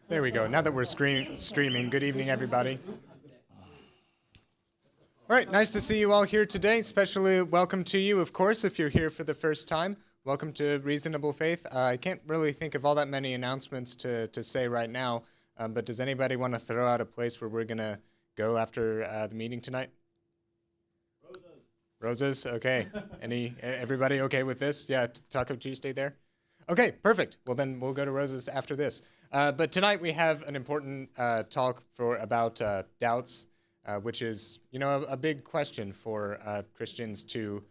There we go. Now that we're streaming, good evening, everybody. All right, nice to see you all here today. Especially welcome to you, of course, if you're here for the first time. Welcome to Reasonable Faith. I can't really think of all that many announcements to say right now, but does anybody want to throw out a place where we're going to go after the meeting tonight? Roses, okay. Everybody okay with this? Yeah, Taco Tuesday there? Okay, perfect. Well, then we'll go to Roses after this. But tonight we have an important talk about doubts, which is, a big question for Christians to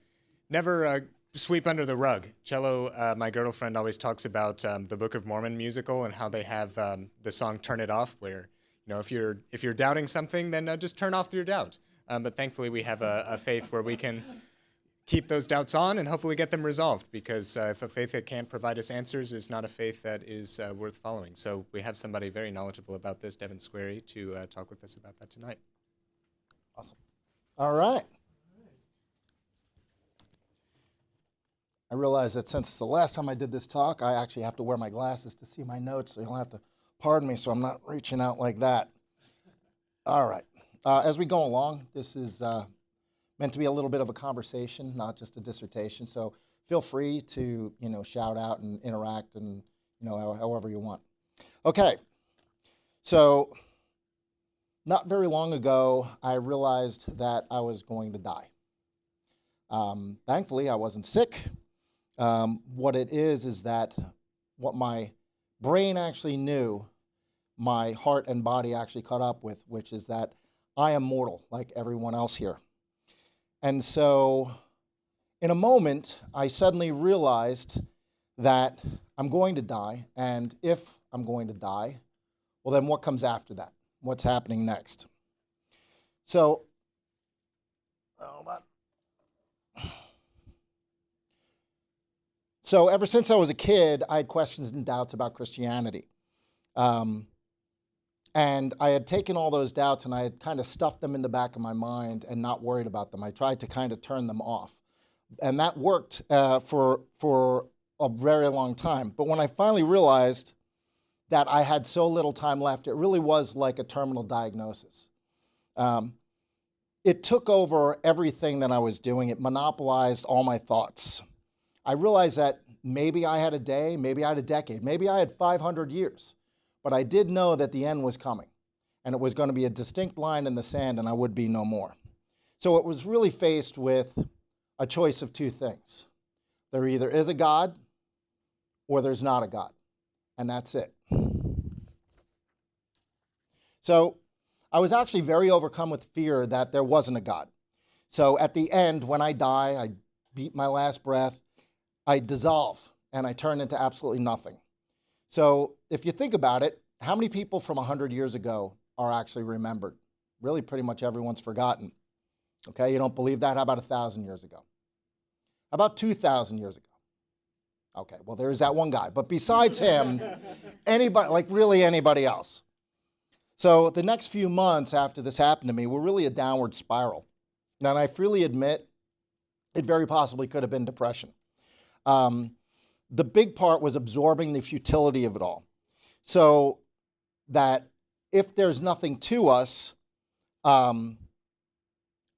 never sweep under the rug. Cello, my girlfriend, always talks about the Book of Mormon musical and how they have the song "Turn It Off," where if you're doubting something, then just turn off your doubt. But thankfully, we have a faith where we can keep those doubts on and hopefully get them resolved, because if a faith that can't provide us answers is not a faith that is worth following. So we have somebody very knowledgeable about this, Devin Squeri, to talk with us about that tonight. Awesome. All right. I realize that since it's the last time I did this talk, I actually have to wear my glasses to see my notes, so you'll have to pardon me so I'm not reaching out like that. All right. As we go along, this is meant to be a little bit of a conversation, not just a dissertation. So feel free to, shout out and interact and, however you want. Okay. So not very long ago, I realized that I was going to die. Thankfully, I wasn't sick. What it is that what my brain actually knew, my heart and body actually caught up with, which is that I am mortal, like everyone else here. And so in a moment, I suddenly realized that I'm going to die, and if I'm going to die, well, then what comes after that? What's happening next? So, hold on. So ever since I was a kid, I had questions and doubts about Christianity. And I had taken all those doubts and I had kind of stuffed them in the back of my mind and not worried about them. I tried to kind of turn them off. And that worked for a very long time. But when I finally realized that I had so little time left, it really was like a terminal diagnosis. It took over everything that I was doing. It monopolized all my thoughts. I realized that maybe I had a day, maybe I had a decade, maybe I had 500 years. But I did know that the end was coming, and it was going to be a distinct line in the sand, and I would be no more. So it was really faced with a choice of two things. There either is a God, or there's not a God, and that's it. So I was actually very overcome with fear that there wasn't a God. So at the end, when I die, I beat my last breath, I dissolve, and I turn into absolutely nothing. So if you think about it, how many people from 100 years ago are actually remembered? Really, pretty much everyone's forgotten. Okay, you don't believe that? How about 1,000 years ago? How about 2,000 years ago? Okay, well, there's that one guy. But besides him, anybody, like really anybody else. So the next few months after this happened to me were really a downward spiral. Now, and I freely admit, it very possibly could have been depression. The big part was absorbing the futility of it all. So that if there's nothing to us, I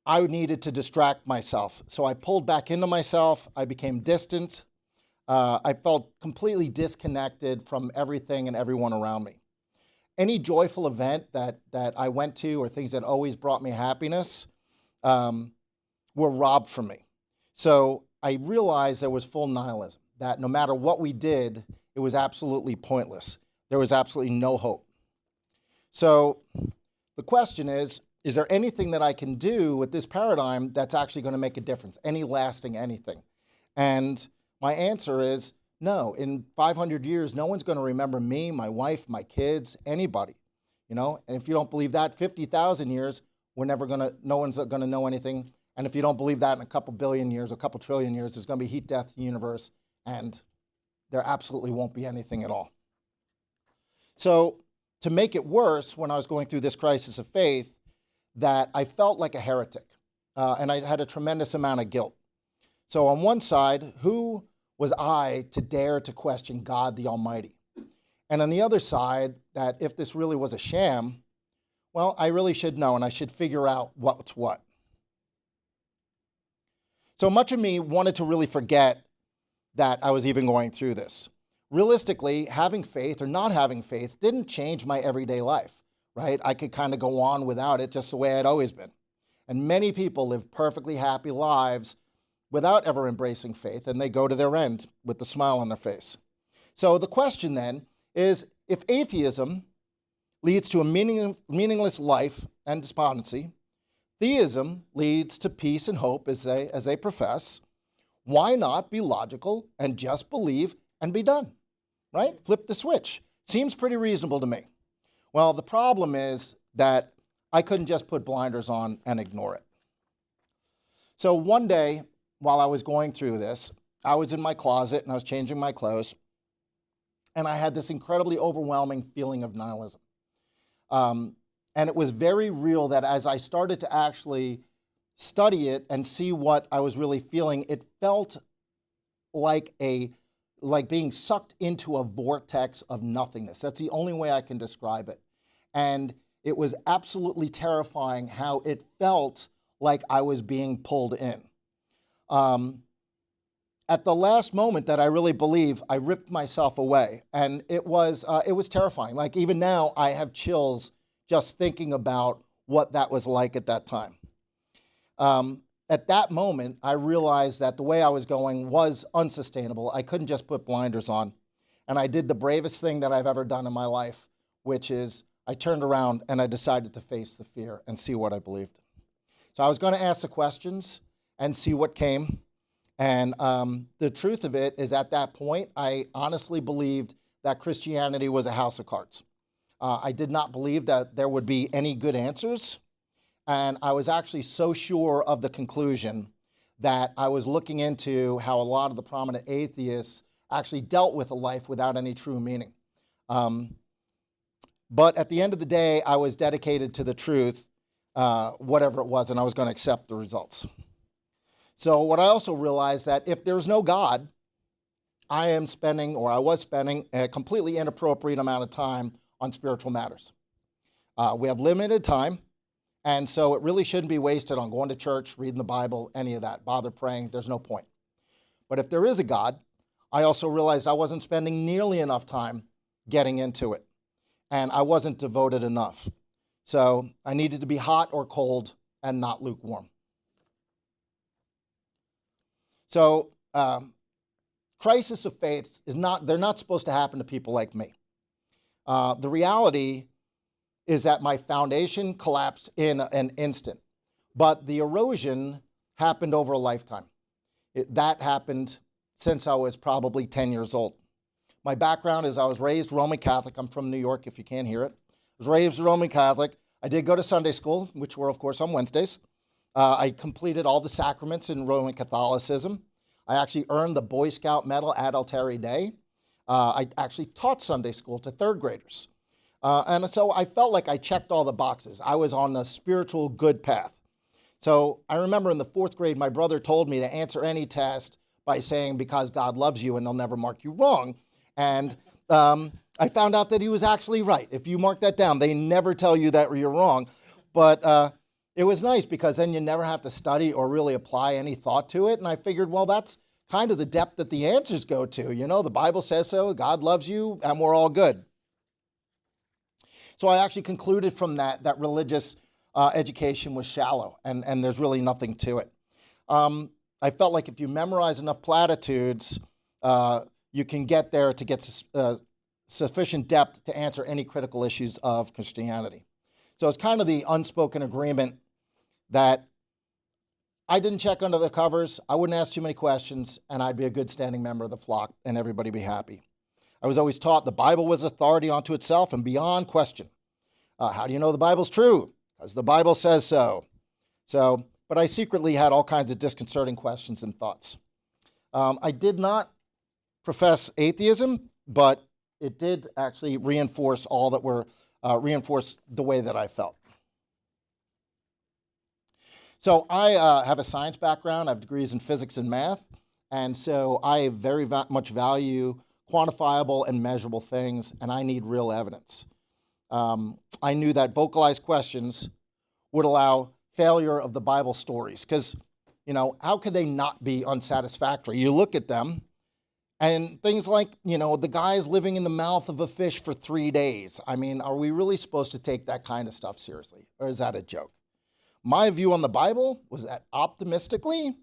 needed to distract myself. So I pulled back into myself. I became distant. I felt completely disconnected from everything and everyone around me. Any joyful event that I went to or things that always brought me happiness were robbed from me. So I realized there was full nihilism, that no matter what we did, it was absolutely pointless. There was absolutely no hope. So the question is there anything that I can do with this paradigm that's actually going to make a difference? Any lasting anything? And my answer is no. In 500 years, no one's going to remember me, my wife, my kids, anybody. And if you don't believe that, 50,000 years, no one's going to know anything. And if you don't believe that, in a couple billion years, a couple trillion years, there's going to be heat death in the universe, and there absolutely won't be anything at all. So to make it worse, when I was going through this crisis of faith, that I felt like a heretic, and I had a tremendous amount of guilt. So on one side, who was I to dare to question God the Almighty? And on the other side, that if this really was a sham, well, I really should know and I should figure out what's what. So much of me wanted to really forget that I was even going through this. Realistically, having faith or not having faith didn't change my everyday life, right? I could kind of go on without it just the way I'd always been. And many people live perfectly happy lives without ever embracing faith, and they go to their end with a smile on their face. So the question then is, if atheism leads to a meaningless life and despondency, theism leads to peace and hope as they profess, why not be logical and just believe and be done, right? Flip the switch. Seems pretty reasonable to me. Well, the problem is that I couldn't just put blinders on and ignore it. So one day, while I was going through this, I was in my closet and I was changing my clothes, and I had this incredibly overwhelming feeling of nihilism. And it was very real that as I started to actually study it and see what I was really feeling, it felt like being sucked into a vortex of nothingness. That's the only way I can describe it. And it was absolutely terrifying how it felt like I was being pulled in. At the last moment that I really believe, I ripped myself away, and it was terrifying. Like even now, I have chills just thinking about what that was like at that time. At that moment, I realized that the way I was going was unsustainable. I couldn't just put blinders on, and I did the bravest thing that I've ever done in my life, which is I turned around and I decided to face the fear and see what I believed. So I was going to ask the questions and see what came. And the truth of it is, at that point, I honestly believed that Christianity was a house of cards. I did not believe that there would be any good answers. And I was actually so sure of the conclusion that I was looking into how a lot of the prominent atheists actually dealt with a life without any true meaning. But at the end of the day, I was dedicated to the truth, whatever it was, and I was going to accept the results. So what I also realized that if there's no God, I was spending a completely inappropriate amount of time on spiritual matters. We have limited time, and so it really shouldn't be wasted on going to church, reading the Bible, any of that. Bother praying, there's no point. But if there is a God, I also realized I wasn't spending nearly enough time getting into it, and I wasn't devoted enough. So I needed to be hot or cold and not lukewarm. So crisis of faith they're not supposed to happen to people like me. The reality is that my foundation collapsed in an instant, but the erosion happened over a lifetime. That happened since I was probably 10 years old. My background is I was raised Roman Catholic. I'm from New York, if you can't hear it. I was raised Roman Catholic. I did go to Sunday school, which were, of course, on Wednesdays. I completed all the sacraments in Roman Catholicism. I actually earned the Boy Scout medal at Alteri Day. I actually taught Sunday school to third graders. And so I felt like I checked all the boxes. I was on the spiritual good path. So I remember in the fourth grade, my brother told me to answer any test by saying, because God loves you and they'll never mark you wrong. And I found out that he was actually right. If you mark that down, they never tell you that you're wrong. But it was nice because then you never have to study or really apply any thought to it. And I figured, well, that's kind of the depth that the answers go to. You know, the Bible says so, God loves you, and we're all good. So I actually concluded from that religious education was shallow, and there's really nothing to it. I felt like if you memorize enough platitudes, you can get there to get sufficient depth to answer any critical issues of Christianity. So it's kind of the unspoken agreement that I didn't check under the covers, I wouldn't ask too many questions, and I'd be a good standing member of the flock, and everybody be happy. I was always taught the Bible was authority unto itself and beyond question. How do you know the Bible's true? Because the Bible says so. But I secretly had all kinds of disconcerting questions and thoughts. I did not profess atheism, but it did actually reinforce reinforce the way that I felt. So I have a science background. I have degrees in physics and math. And so I very much value quantifiable and measurable things, and I need real evidence. I knew that vocalized questions would allow failure of the Bible stories, because, how could they not be unsatisfactory? You look at them, and things like, the guy's living in the mouth of a fish for 3 days. I mean, are we really supposed to take that kind of stuff seriously, or is that a joke? My view on the Bible was that optimistically,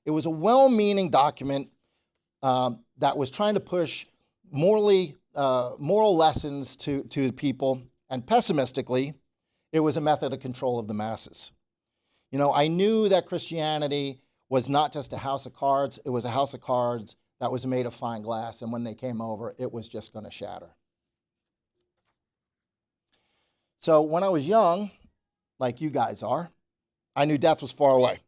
it was a well-meaning document that was trying to push moral lessons to people, and pessimistically, it was a method of control of the masses. I knew that Christianity was not just a house of cards, it was a house of cards that was made of fine glass, and when they came over, it was just going to shatter. So when I was young, like you guys are, I knew death was far away.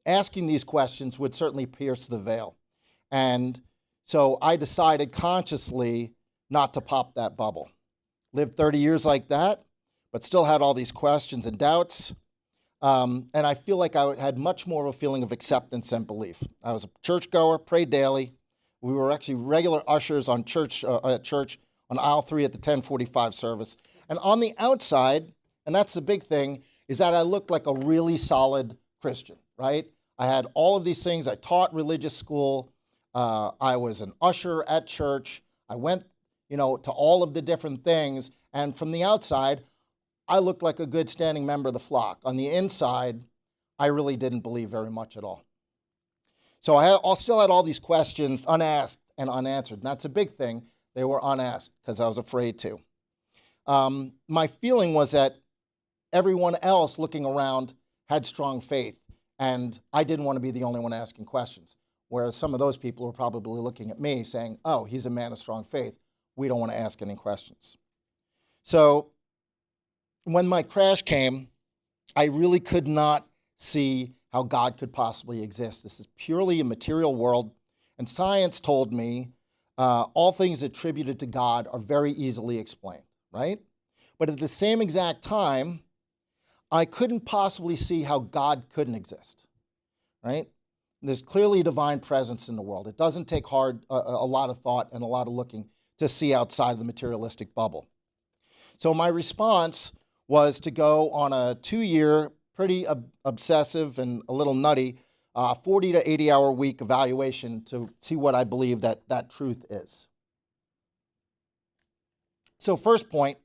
Asking these questions would certainly pierce the veil. And so I decided consciously not to pop that bubble. Lived 30 years like that, but still had all these questions and doubts. And I feel like I had much more of a feeling of acceptance and belief. I was a churchgoer, prayed daily. We were actually regular ushers at church on aisle 3 at the 10:45 service. And on the outside, and that's the big thing, is that I looked like a really solid Christian, right? I had all of these things. I taught religious school. I was an usher at church. I went, to all of the different things. And from the outside, I looked like a good standing member of the flock. On the inside, I really didn't believe very much at all. So I still had all these questions unasked and unanswered. And that's a big thing. They were unasked because I was afraid to. My feeling was that everyone else looking around had strong faith, and I didn't want to be the only one asking questions. Whereas some of those people were probably looking at me saying, oh, he's a man of strong faith. We don't want to ask any questions. So when my crash came, I really could not see how God could possibly exist. This is purely a material world, and science told me all things attributed to God are very easily explained, right? But at the same exact time, I couldn't possibly see how God couldn't exist, right? There's clearly a divine presence in the world. It doesn't take a lot of thought and a lot of looking to see outside of the materialistic bubble. So my response was to go on a 2-year, pretty obsessive and a little nutty 40 to 80-hour week evaluation to see what I believe that truth is. So first point,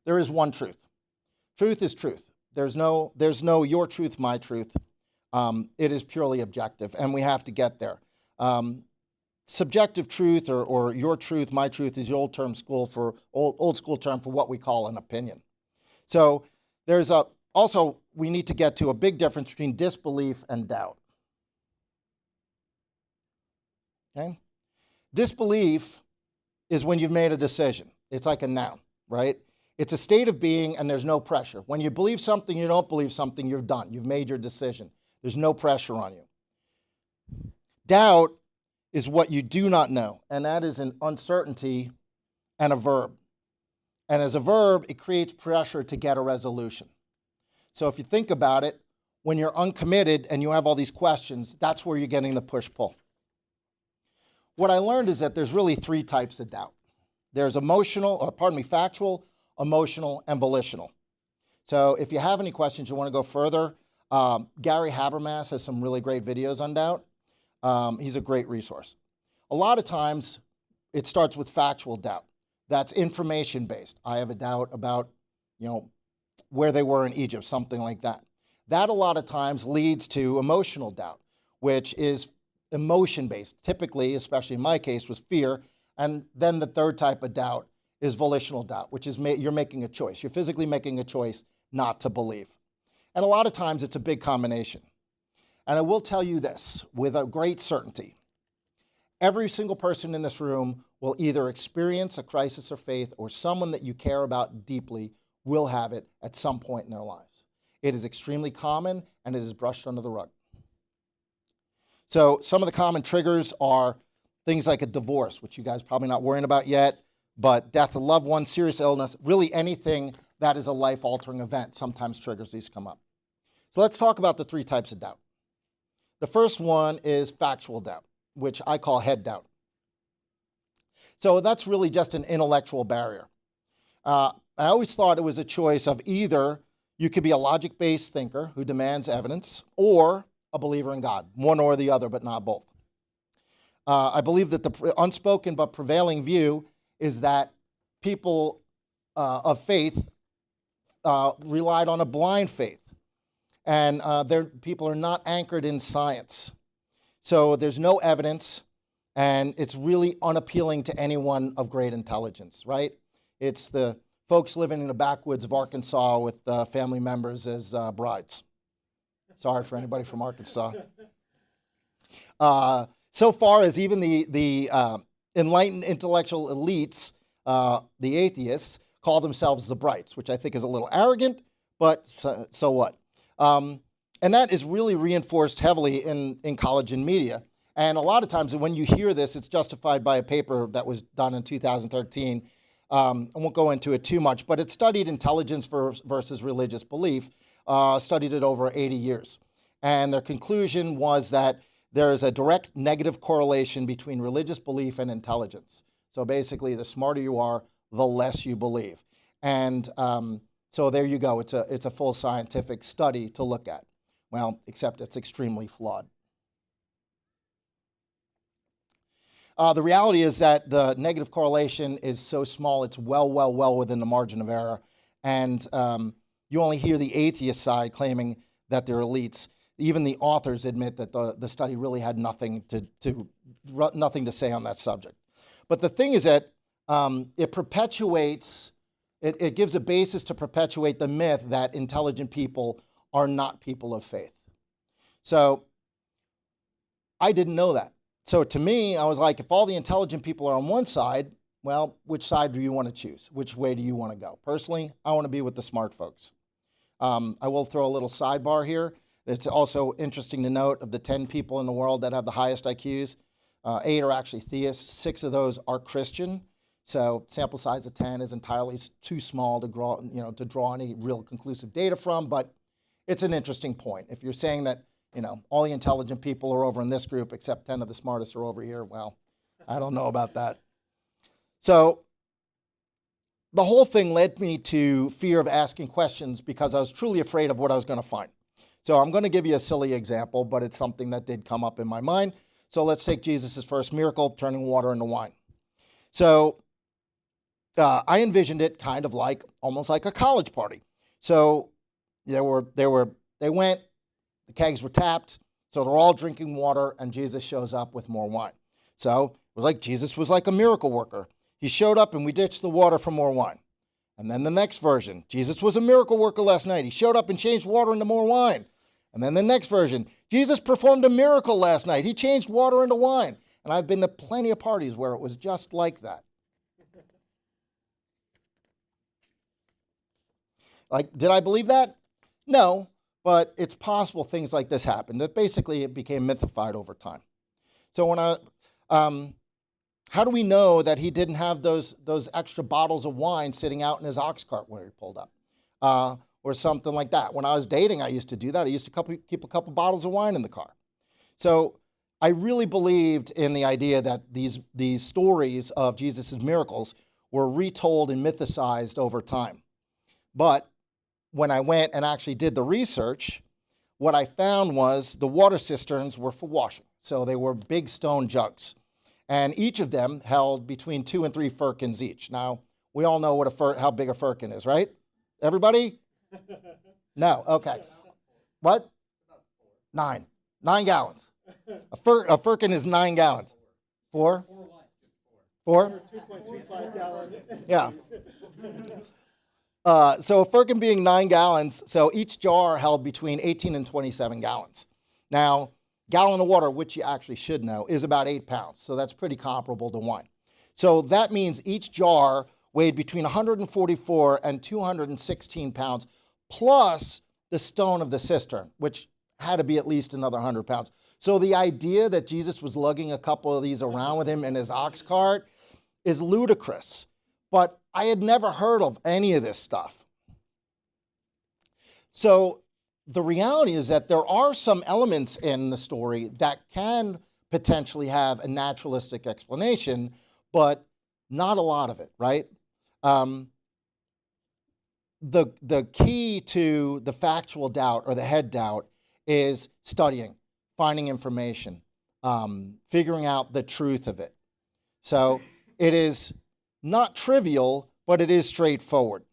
there is one truth. Truth is truth. There's no your truth, my truth. It is purely objective, and we have to get there. Subjective truth or your truth, my truth is the old school term for what we call an opinion. So there's also we need to get to a big difference between disbelief and doubt. Okay? Disbelief is when you've made a decision. It's like a noun, right? It's a state of being and there's no pressure. When you believe something, you don't believe something, you're done. You've made your decision. There's no pressure on you. Doubt is what you do not know, and that is an uncertainty and a verb. And as a verb, it creates pressure to get a resolution. So if you think about it, when you're uncommitted and you have all these questions, that's where you're getting the push-pull. What I learned is that there's really 3 types of doubt. There's factual, emotional, and volitional. So if you have any questions, you want to go further, Gary Habermas has some really great videos on doubt. He's a great resource. A lot of times, it starts with factual doubt. That's information-based. I have a doubt about, where they were in Egypt, something like that. That a lot of times leads to emotional doubt, which is emotion-based. Typically, especially in my case, was fear. And then the third type of doubt is volitional doubt, which is you're making a choice. You're physically making a choice not to believe. And a lot of times, it's a big combination. And I will tell you this with a great certainty. Every single person in this room will either experience a crisis of faith or someone that you care about deeply will have it at some point in their lives. It is extremely common and it is brushed under the rug. So some of the common triggers are things like a divorce, which you guys are probably not worrying about yet, but death of loved ones, serious illness, really anything that is a life-altering event sometimes triggers these come up. So let's talk about the 3 types of doubt. The first one is factual doubt, which I call head doubt. So that's really just an intellectual barrier. I always thought it was a choice of either you could be a logic-based thinker who demands evidence or a believer in God, one or the other, but not both. I believe that the unspoken but prevailing view is that people of faith relied on a blind faith, and people are not anchored in science. So there's no evidence, and it's really unappealing to anyone of great intelligence, right? It's the folks living in the backwoods of Arkansas with family members as brides. Sorry for anybody from Arkansas. So far as even the enlightened intellectual elites, the atheists, call themselves the brights, which I think is a little arrogant, but so what? And that is really reinforced heavily in college and media. And a lot of times when you hear this, it's justified by a paper that was done in 2013. I won't go into it too much, but it studied intelligence versus religious belief, studied it over 80 years. And their conclusion was that there is a direct negative correlation between religious belief and intelligence. So basically, the smarter you are, the less you believe. And so there you go. It's a full scientific study to look at. Well, except it's extremely flawed. The reality is that the negative correlation is so small, it's well within the margin of error. And you only hear the atheist side claiming that they're elites. Even the authors admit that the study really had nothing to say on that subject. But the thing is that it perpetuates, it gives a basis to perpetuate the myth that intelligent people are not people of faith. So I didn't know that. So to me, I was like, if all the intelligent people are on one side, well, which side do you want to choose? Which way do you want to go? Personally, I want to be with the smart folks. I will throw a little sidebar here. It's also interesting to note of the 10 people in the world that have the highest IQs, 8 are actually theists. 6 of those are Christian. So sample size of 10 is entirely too small to draw any real conclusive data from, but it's an interesting point. If you're saying that, all the intelligent people are over in this group except 10 of the smartest are over here, well, I don't know about that. So the whole thing led me to fear of asking questions because I was truly afraid of what I was going to find. So I'm going to give you a silly example, but it's something that did come up in my mind. So let's take Jesus' first miracle, turning water into wine. So I envisioned it kind of like, almost like a college party. So they went, the kegs were tapped, so they're all drinking water, and Jesus shows up with more wine. So it was like Jesus was like a miracle worker. He showed up and we ditched the water for more wine. And then the next version, Jesus was a miracle worker last night. He showed up and changed water into more wine. And then the next version, Jesus performed a miracle last night. He changed water into wine. And I've been to plenty of parties where it was just like that. Like, did I believe that? No, but it's possible things like this happened. That basically it became mythified over time. So how do we know that he didn't have those extra bottles of wine sitting out in his ox cart when he pulled up? Or something like that. When I was dating, I used to do that. I used to keep a couple bottles of wine in the car. So I really believed in the idea that these stories of Jesus' miracles were retold and mythicized over time. But when I went and actually did the research, what I found was the water cisterns were for washing. So they were big stone jugs. And each of them held between 2 and 3 firkins each. Now, we all know how big a firkin is, right? Everybody? No, okay. What? 9. 9 gallons. A firkin is 9 gallons. 4? 4? 2.25 gallon. Yeah. So a firkin being 9 gallons, so each jar held between 18 and 27 gallons. Now, gallon of water, which you actually should know, is about 8 pounds. So that's pretty comparable to wine. So that means each jar weighed between 144 and 216 pounds, plus the stone of the cistern, which had to be at least another 100 pounds. So the idea that Jesus was lugging a couple of these around with him in his ox cart is ludicrous. But I had never heard of any of this stuff. So the reality is that there are some elements in the story that can potentially have a naturalistic explanation, but Not a lot of it, right? The key to the factual doubt or the head doubt is studying, finding information, figuring out the truth of it. So it is not trivial, but it is straightforward.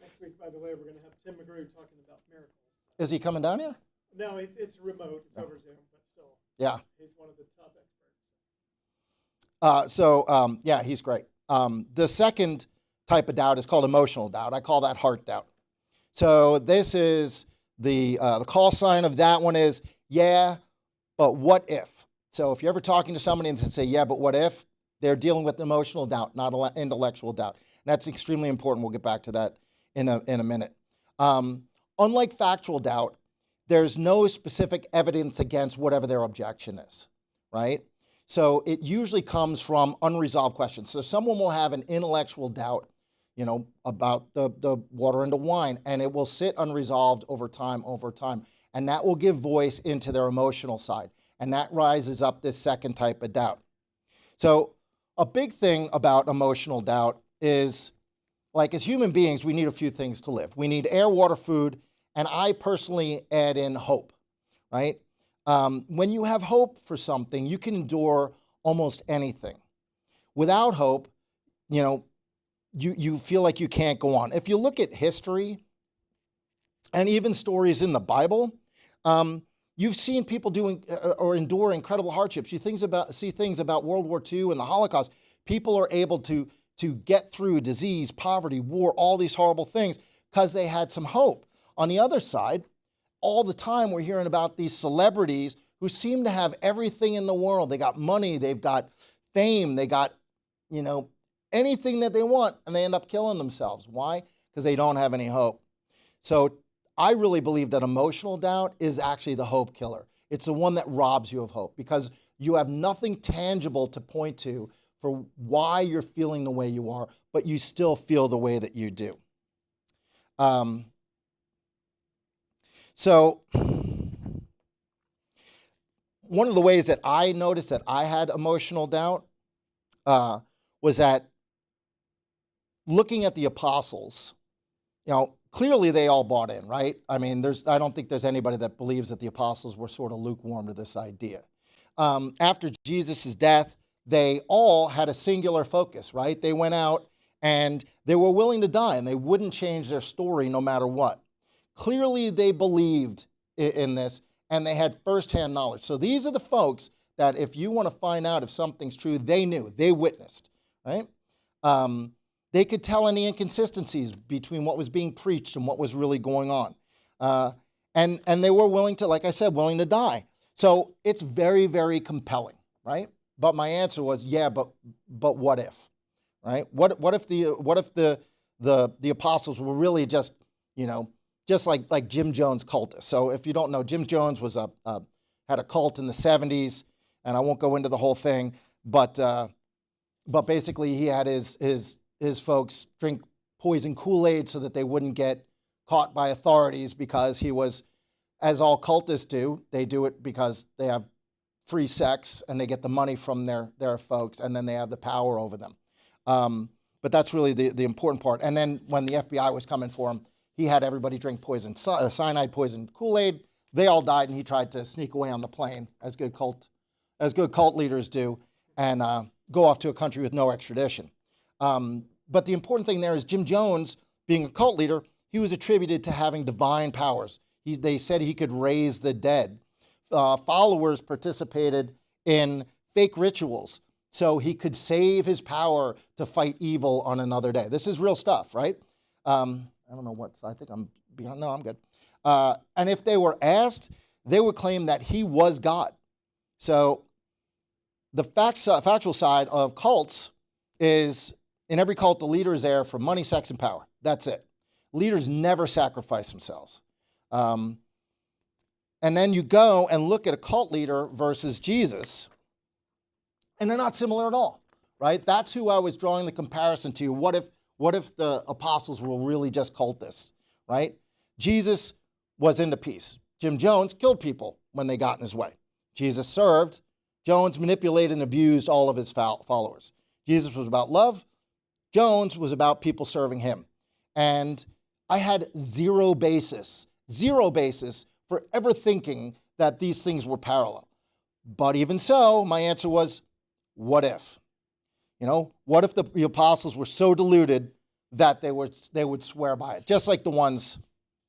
Next week, by the way, we're going to have Tim McGrew talking about miracles. Is he coming down here? No, it's remote. It's over Zoom, but still. Yeah. He's one of the top experts. Yeah, he's great. The second type of doubt is called emotional doubt. I call that heart doubt. So this is the call sign of that one is, yeah, but what if? So if you're ever talking to somebody and they say, yeah, but what if? They're dealing with emotional doubt, not intellectual doubt. And that's extremely important. We'll get back to that in a minute. Unlike factual doubt, there's no specific evidence against whatever their objection is, right? So it usually comes from unresolved questions. So someone will have an intellectual doubt, about the water into wine, and it will sit unresolved over time, and that will give voice into their emotional side, and that rises up this second type of doubt. So a big thing about emotional doubt is, like, as human beings, we need a few things to live. We need air, water, food, and I personally add in hope, right? When you have hope for something, you can endure almost anything. Without hope, you feel like you can't go on. If you look at history and even stories in the Bible, you've seen people doing or endure incredible hardships. You see things about World War II and the Holocaust. People are able to get through disease, poverty, war, all these horrible things because they had some hope. On the other side, all the time we're hearing about these celebrities who seem to have everything in the world. They got money, they've got fame, they got, anything that they want, and they end up killing themselves. Why? Because they don't have any hope. So I really believe that emotional doubt is actually the hope killer. It's the one that robs you of hope because you have nothing tangible to point to for why you're feeling the way you are, but you still feel the way that you do. So one of the ways that I noticed that I had emotional doubt was that looking at the apostles, clearly they all bought in, right? I mean, I don't think there's anybody that believes that the apostles were sort of lukewarm to this idea. After Jesus' death, they all had a singular focus, right? They went out and they were willing to die and they wouldn't change their story no matter what. Clearly they believed in this and they had firsthand knowledge. So these are the folks that if you want to find out if something's true, they knew, they witnessed, right? They could tell any inconsistencies between what was being preached and what was really going on. And they were willing to, like I said, willing to die. So it's very, very compelling, right? But my answer was, yeah, but what if, right? What if the apostles were really just, just like Jim Jones cultists. So if you don't know, Jim Jones was had a cult in the 70s, and I won't go into the whole thing, but basically he had his folks drink poison Kool-Aid so that they wouldn't get caught by authorities because he was, as all cultists do, they do it because they have free sex and they get the money from their folks and then they have the power over them. But that's really the important part. And then when the FBI was coming for him, he had everybody drink cyanide poison Kool-Aid. They all died and he tried to sneak away on the plane as good cult leaders do and go off to a country with no extradition. But the important thing there is Jim Jones, being a cult leader, he was attributed to having divine powers. They said he could raise the dead. Followers participated in fake rituals so he could save his power to fight evil on another day. This is real stuff, right? I don't know what, I think I'm beyond, no, I'm good. And if they were asked, they would claim that he was God. So the factual side of cults is, in every cult, the leader is there for money, sex, and power. That's it. Leaders never sacrifice themselves. And then you go and look at a cult leader versus Jesus, and they're not similar at all, right? That's who I was drawing the comparison to. What if the apostles were really just cultists, right? Jesus was into peace. Jim Jones killed people when they got in his way. Jesus served, Jones manipulated and abused all of his followers. Jesus was about love. Jones was about people serving him. And I had zero basis for ever thinking that these things were parallel. But even so, my answer was, what if? What if the apostles were so deluded that they would swear by it, just like the ones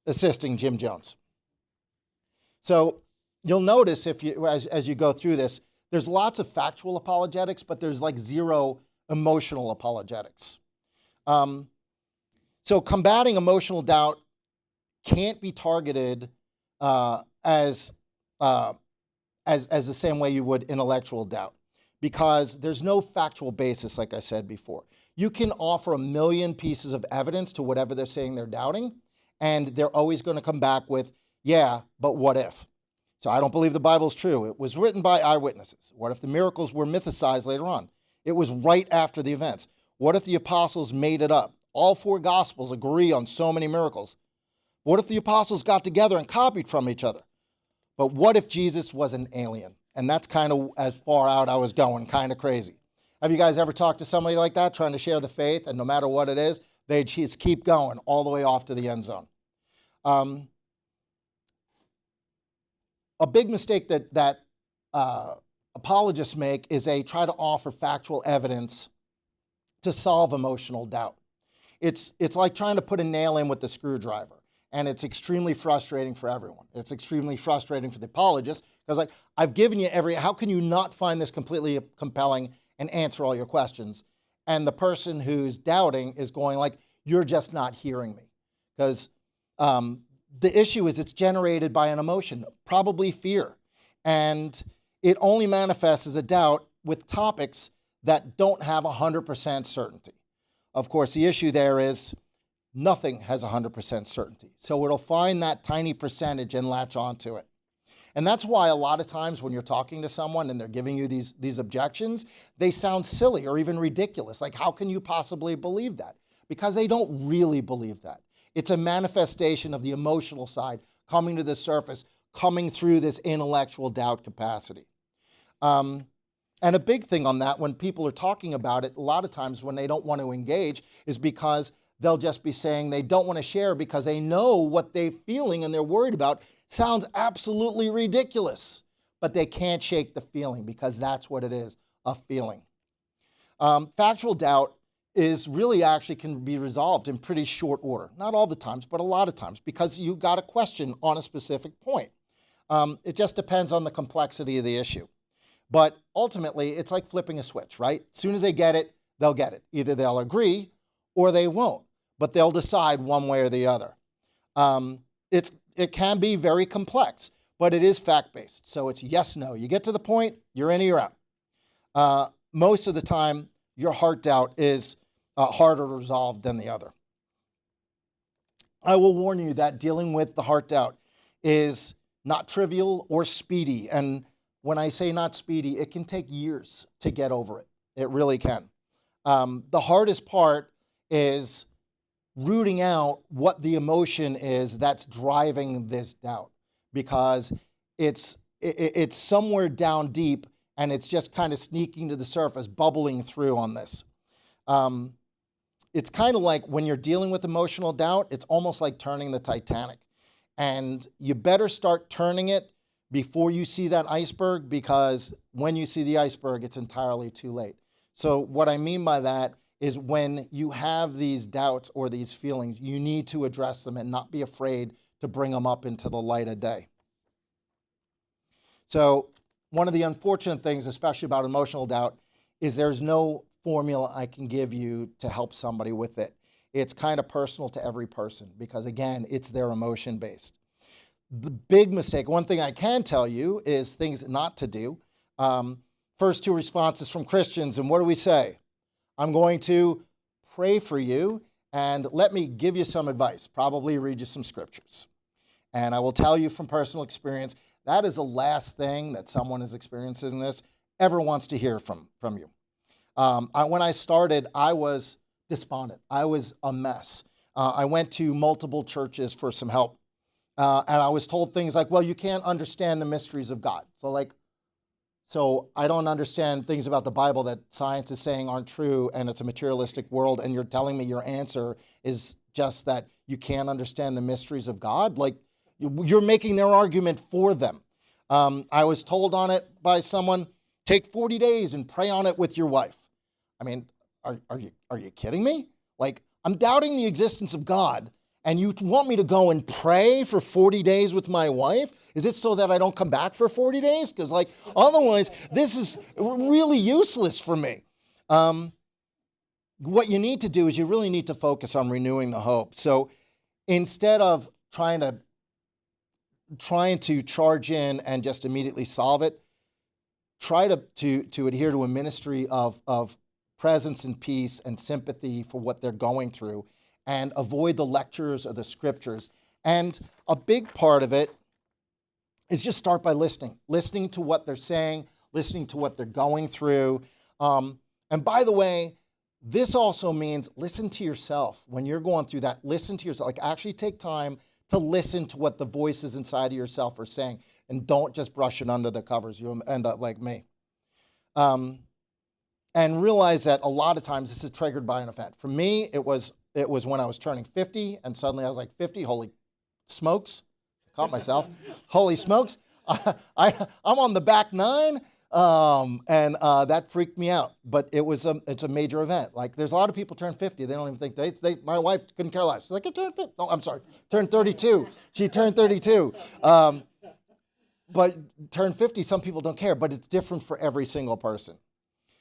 assisting Jim Jones? So you'll notice as you go through this, there's lots of factual apologetics, but there's like zero emotional apologetics. So combating emotional doubt can't be targeted as the same way you would intellectual doubt, because there's no factual basis, like I said before. You can offer a million pieces of evidence to whatever they're saying they're doubting, and they're always going to come back with, yeah, but what if? So I don't believe the Bible's true. It was written by eyewitnesses. What if the miracles were mythicized later on? It was right after the events. What if the apostles made it up? All four gospels agree on so many miracles. What if the apostles got together and copied from each other? But what if Jesus was an alien? And that's kind of as far out I was going, kind of crazy. Have you guys ever talked to somebody like that, trying to share the faith, and no matter what it is, they just keep going all the way off to the end zone? A big mistake that apologists make is they try to offer factual evidence to solve emotional doubt. It's like trying to put a nail in with the screwdriver, and it's extremely frustrating for everyone. It's extremely frustrating for the apologist, because I've given you how can you not find this completely compelling and answer all your questions? And the person who's doubting is going like, you're just not hearing me. Because the issue is it's generated by an emotion, probably fear. And it only manifests as a doubt with topics that don't have 100% certainty. Of course, the issue there is nothing has 100% certainty. So it'll find that tiny percentage and latch onto it. And that's why a lot of times when you're talking to someone and they're giving you these objections, they sound silly or even ridiculous. Like, how can you possibly believe that? Because they don't really believe that. It's a manifestation of the emotional side coming to the surface, coming through this intellectual doubt capacity. And a big thing on that, when people are talking about it, a lot of times when they don't want to engage, is because they'll just be saying they don't want to share because they know what they're feeling and they're worried about sounds absolutely ridiculous, but they can't shake the feeling because that's what it is, a feeling. Factual doubt is really actually can be resolved in pretty short order. Not all the times, but a lot of times, because you got a question on a specific point. It just depends on the complexity of the issue. But ultimately, it's like flipping a switch, right? As soon as they get it, they'll get it. Either they'll agree or they won't, but they'll decide one way or the other. It can be very complex, but it is fact-based. So it's yes, no. You get to the point, you're in or you're out. Most of the time, your heart doubt is harder to resolve than the other. I will warn you that dealing with the heart doubt is not trivial or speedy. And when I say not speedy, it can take years to get over it. It really can. The hardest part is rooting out what the emotion is that's driving this doubt, because it's somewhere down deep and it's just kind of sneaking to the surface, bubbling through on this. It's kind of like when you're dealing with emotional doubt, it's almost like turning the Titanic. And you better start turning it before you see that iceberg, because when you see the iceberg, it's entirely too late. So what I mean by that is when you have these doubts or these feelings, you need to address them and not be afraid to bring them up into the light of day. So one of the unfortunate things, especially about emotional doubt, is there's no formula I can give you to help somebody with it. It's kind of personal to every person because, again, it's their emotion-based. The big mistake, one thing I can tell you is things not to do. First two responses from Christians, and what do we say? I'm going to pray for you and let me give you some advice, probably read you some scriptures. And I will tell you from personal experience, that is the last thing that someone is experiencing this ever wants to hear from you. When I started, I was despondent. I was a mess. I went to multiple churches for some help. And I was told things like, well, you can't understand the mysteries of God. So like, So I don't understand things about the Bible that science is saying aren't true, and it's a materialistic world, and you're telling me your answer is just that you can't understand the mysteries of God? Like, you're making their argument for them. I was told on it by someone, take 40 days and pray on it with your wife. I mean, are you kidding me? Like, I'm doubting the existence of God, and you want me to go and pray for 40 days with my wife? Is it so that I don't come back for 40 days? Because, like, otherwise, this is really useless for me. What you need to do is you really need to focus on renewing the hope. So instead of trying to charge in and just immediately solve it, try to adhere to a ministry of presence and peace and sympathy for what they're going through, and avoid the lectures or the scriptures. And a big part of it is just start by listening to what they're saying, listening to what they're going through. And by the way, this also means listen to yourself. When you're going through that, listen to yourself. Like, actually take time to listen to what the voices inside of yourself are saying, and don't just brush it under the covers. You'll end up like me. And realize that a lot of times this is triggered by an event. For me, it was when I was turning 50, and suddenly I was like, 50, holy smokes. Caught myself. Holy smokes. I'm on the back nine, and that freaked me out. But it's a major event. Like, there's a lot of people turn 50. They don't even think my wife couldn't care less. She's like, I turned 50. No, I'm sorry. Turned 32. She turned 32. But turn 50, some people don't care, but it's different for every single person.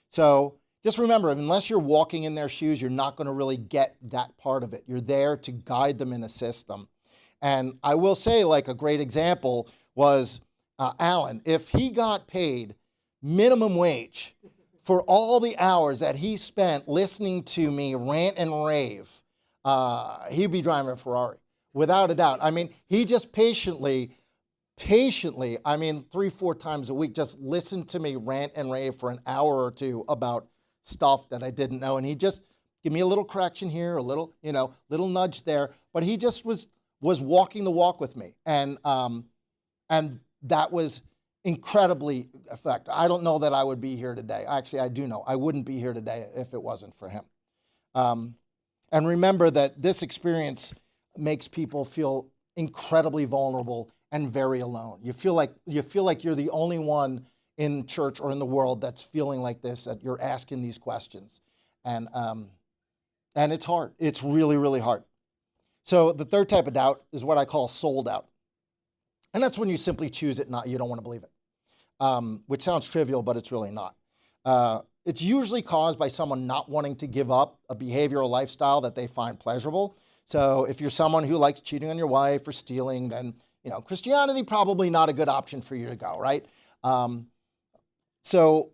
So just remember, unless you're walking in their shoes, you're not going to really get that part of it. You're there to guide them and assist them. And I will say, like, a great example was Alan. If he got paid minimum wage for all the hours that he spent listening to me rant and rave, he'd be driving a Ferrari, without a doubt. I mean, he just patiently, I mean, 3-4 times a week, just listened to me rant and rave for an hour or two about stuff that I didn't know. And he just give me a little correction here, a little, little nudge there. But he just was walking the walk with me. And that was incredibly effective. I don't know that I would be here today. Actually, I do know I wouldn't be here today if it wasn't for him. And remember that this experience makes people feel incredibly vulnerable and very alone. You feel like you're the only one in church or in the world that's feeling like this, that you're asking these questions. And it's hard. It's really, really hard. So the third type of doubt is what I call soul doubt. And that's when you simply choose it, you don't want to believe it, which sounds trivial, but it's really not. It's usually caused by someone not wanting to give up a behavioral lifestyle that they find pleasurable. So if you're someone who likes cheating on your wife or stealing, then Christianity probably not a good option for you to go, right? So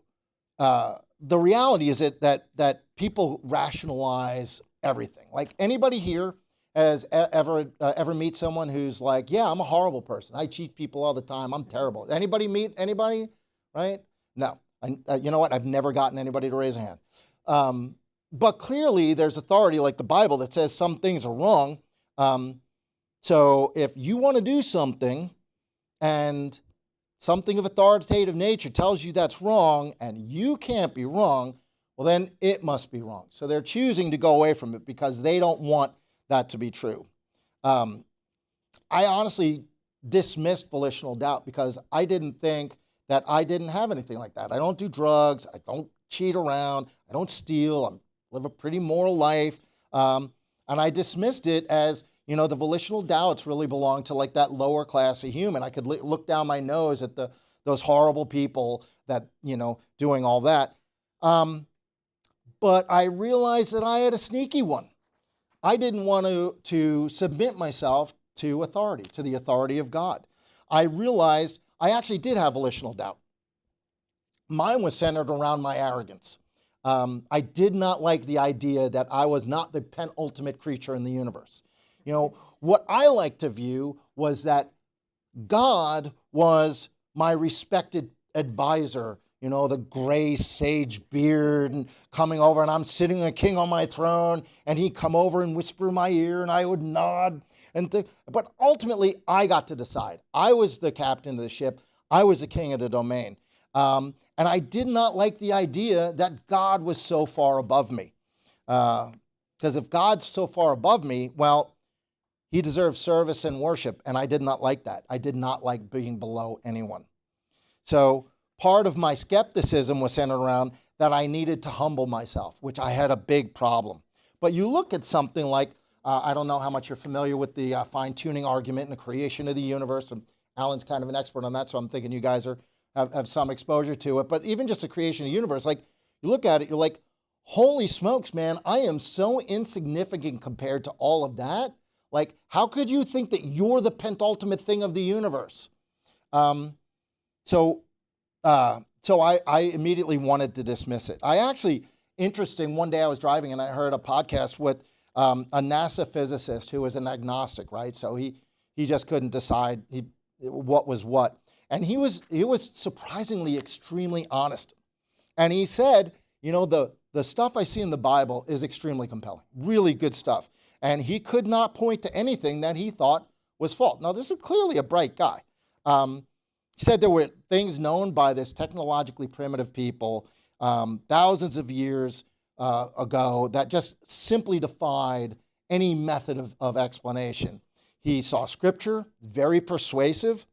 the reality is that people rationalize everything. Like, anybody here has ever meet someone who's like, yeah, I'm a horrible person. I cheat people all the time. I'm terrible. Anybody meet anybody, right? No. You know what? I've never gotten anybody to raise a hand. But clearly there's authority like the Bible that says some things are wrong. So if you want to do something and something of authoritative nature tells you that's wrong and you can't be wrong, well, then it must be wrong. So they're choosing to go away from it because they don't want that to be true. I honestly dismissed volitional doubt because I didn't think that I didn't have anything like that. I don't do drugs. I don't cheat around. I don't steal. I live a pretty moral life. And I dismissed it as, the volitional doubts really belong to like that lower class of human. I could look down my nose at those horrible people that, doing all that. But I realized that I had a sneaky one. I didn't want to submit myself to authority, to the authority of God. I realized I actually did have volitional doubt. Mine was centered around my arrogance. I did not like the idea that I was not the penultimate creature in the universe. What I like to view was that God was my respected advisor, the gray sage beard and coming over, and I'm sitting a king on my throne, and he'd come over and whisper in my ear, and I would nod. But ultimately, I got to decide. I was the captain of the ship. I was the king of the domain. And I did not like the idea that God was so far above me. Because if God's so far above me, well, he deserves service and worship, and I did not like that. I did not like being below anyone. So part of my skepticism was centered around that I needed to humble myself, which I had a big problem. But you look at something like, I don't know how much you're familiar with the fine-tuning argument and the creation of the universe, and Alan's kind of an expert on that, so I'm thinking you guys have some exposure to it. But even just the creation of the universe, like you look at it, you're like, holy smokes, man, I am so insignificant compared to all of that. Like, how could you think that you're the pentultimate thing of the universe? So I immediately wanted to dismiss it. Interesting, one day I was driving and I heard a podcast with a NASA physicist who was an agnostic, right? So he just couldn't decide what was what. And he was surprisingly extremely honest. And he said, you know, the stuff I see in the Bible is extremely compelling, really good stuff. And he could not point to anything that he thought was false. Now, this is clearly a bright guy. He said there were things known by this technologically primitive people thousands of years ago that just simply defied any method of explanation. He saw scripture, very persuasive,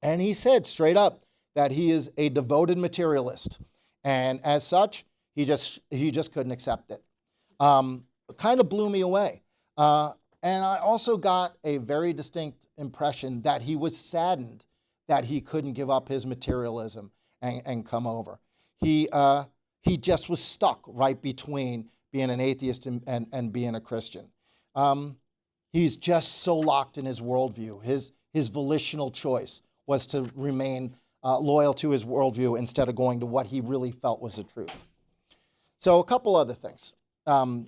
and he said straight up that he is a devoted materialist. And as such, he just couldn't accept it. Kind of blew me away. And I also got a very distinct impression that he was saddened that he couldn't give up his materialism and come over. He just was stuck right between being an atheist and being a Christian. He's just so locked in his worldview. His volitional choice was to remain loyal to his worldview instead of going to what he really felt was the truth. So a couple other things. So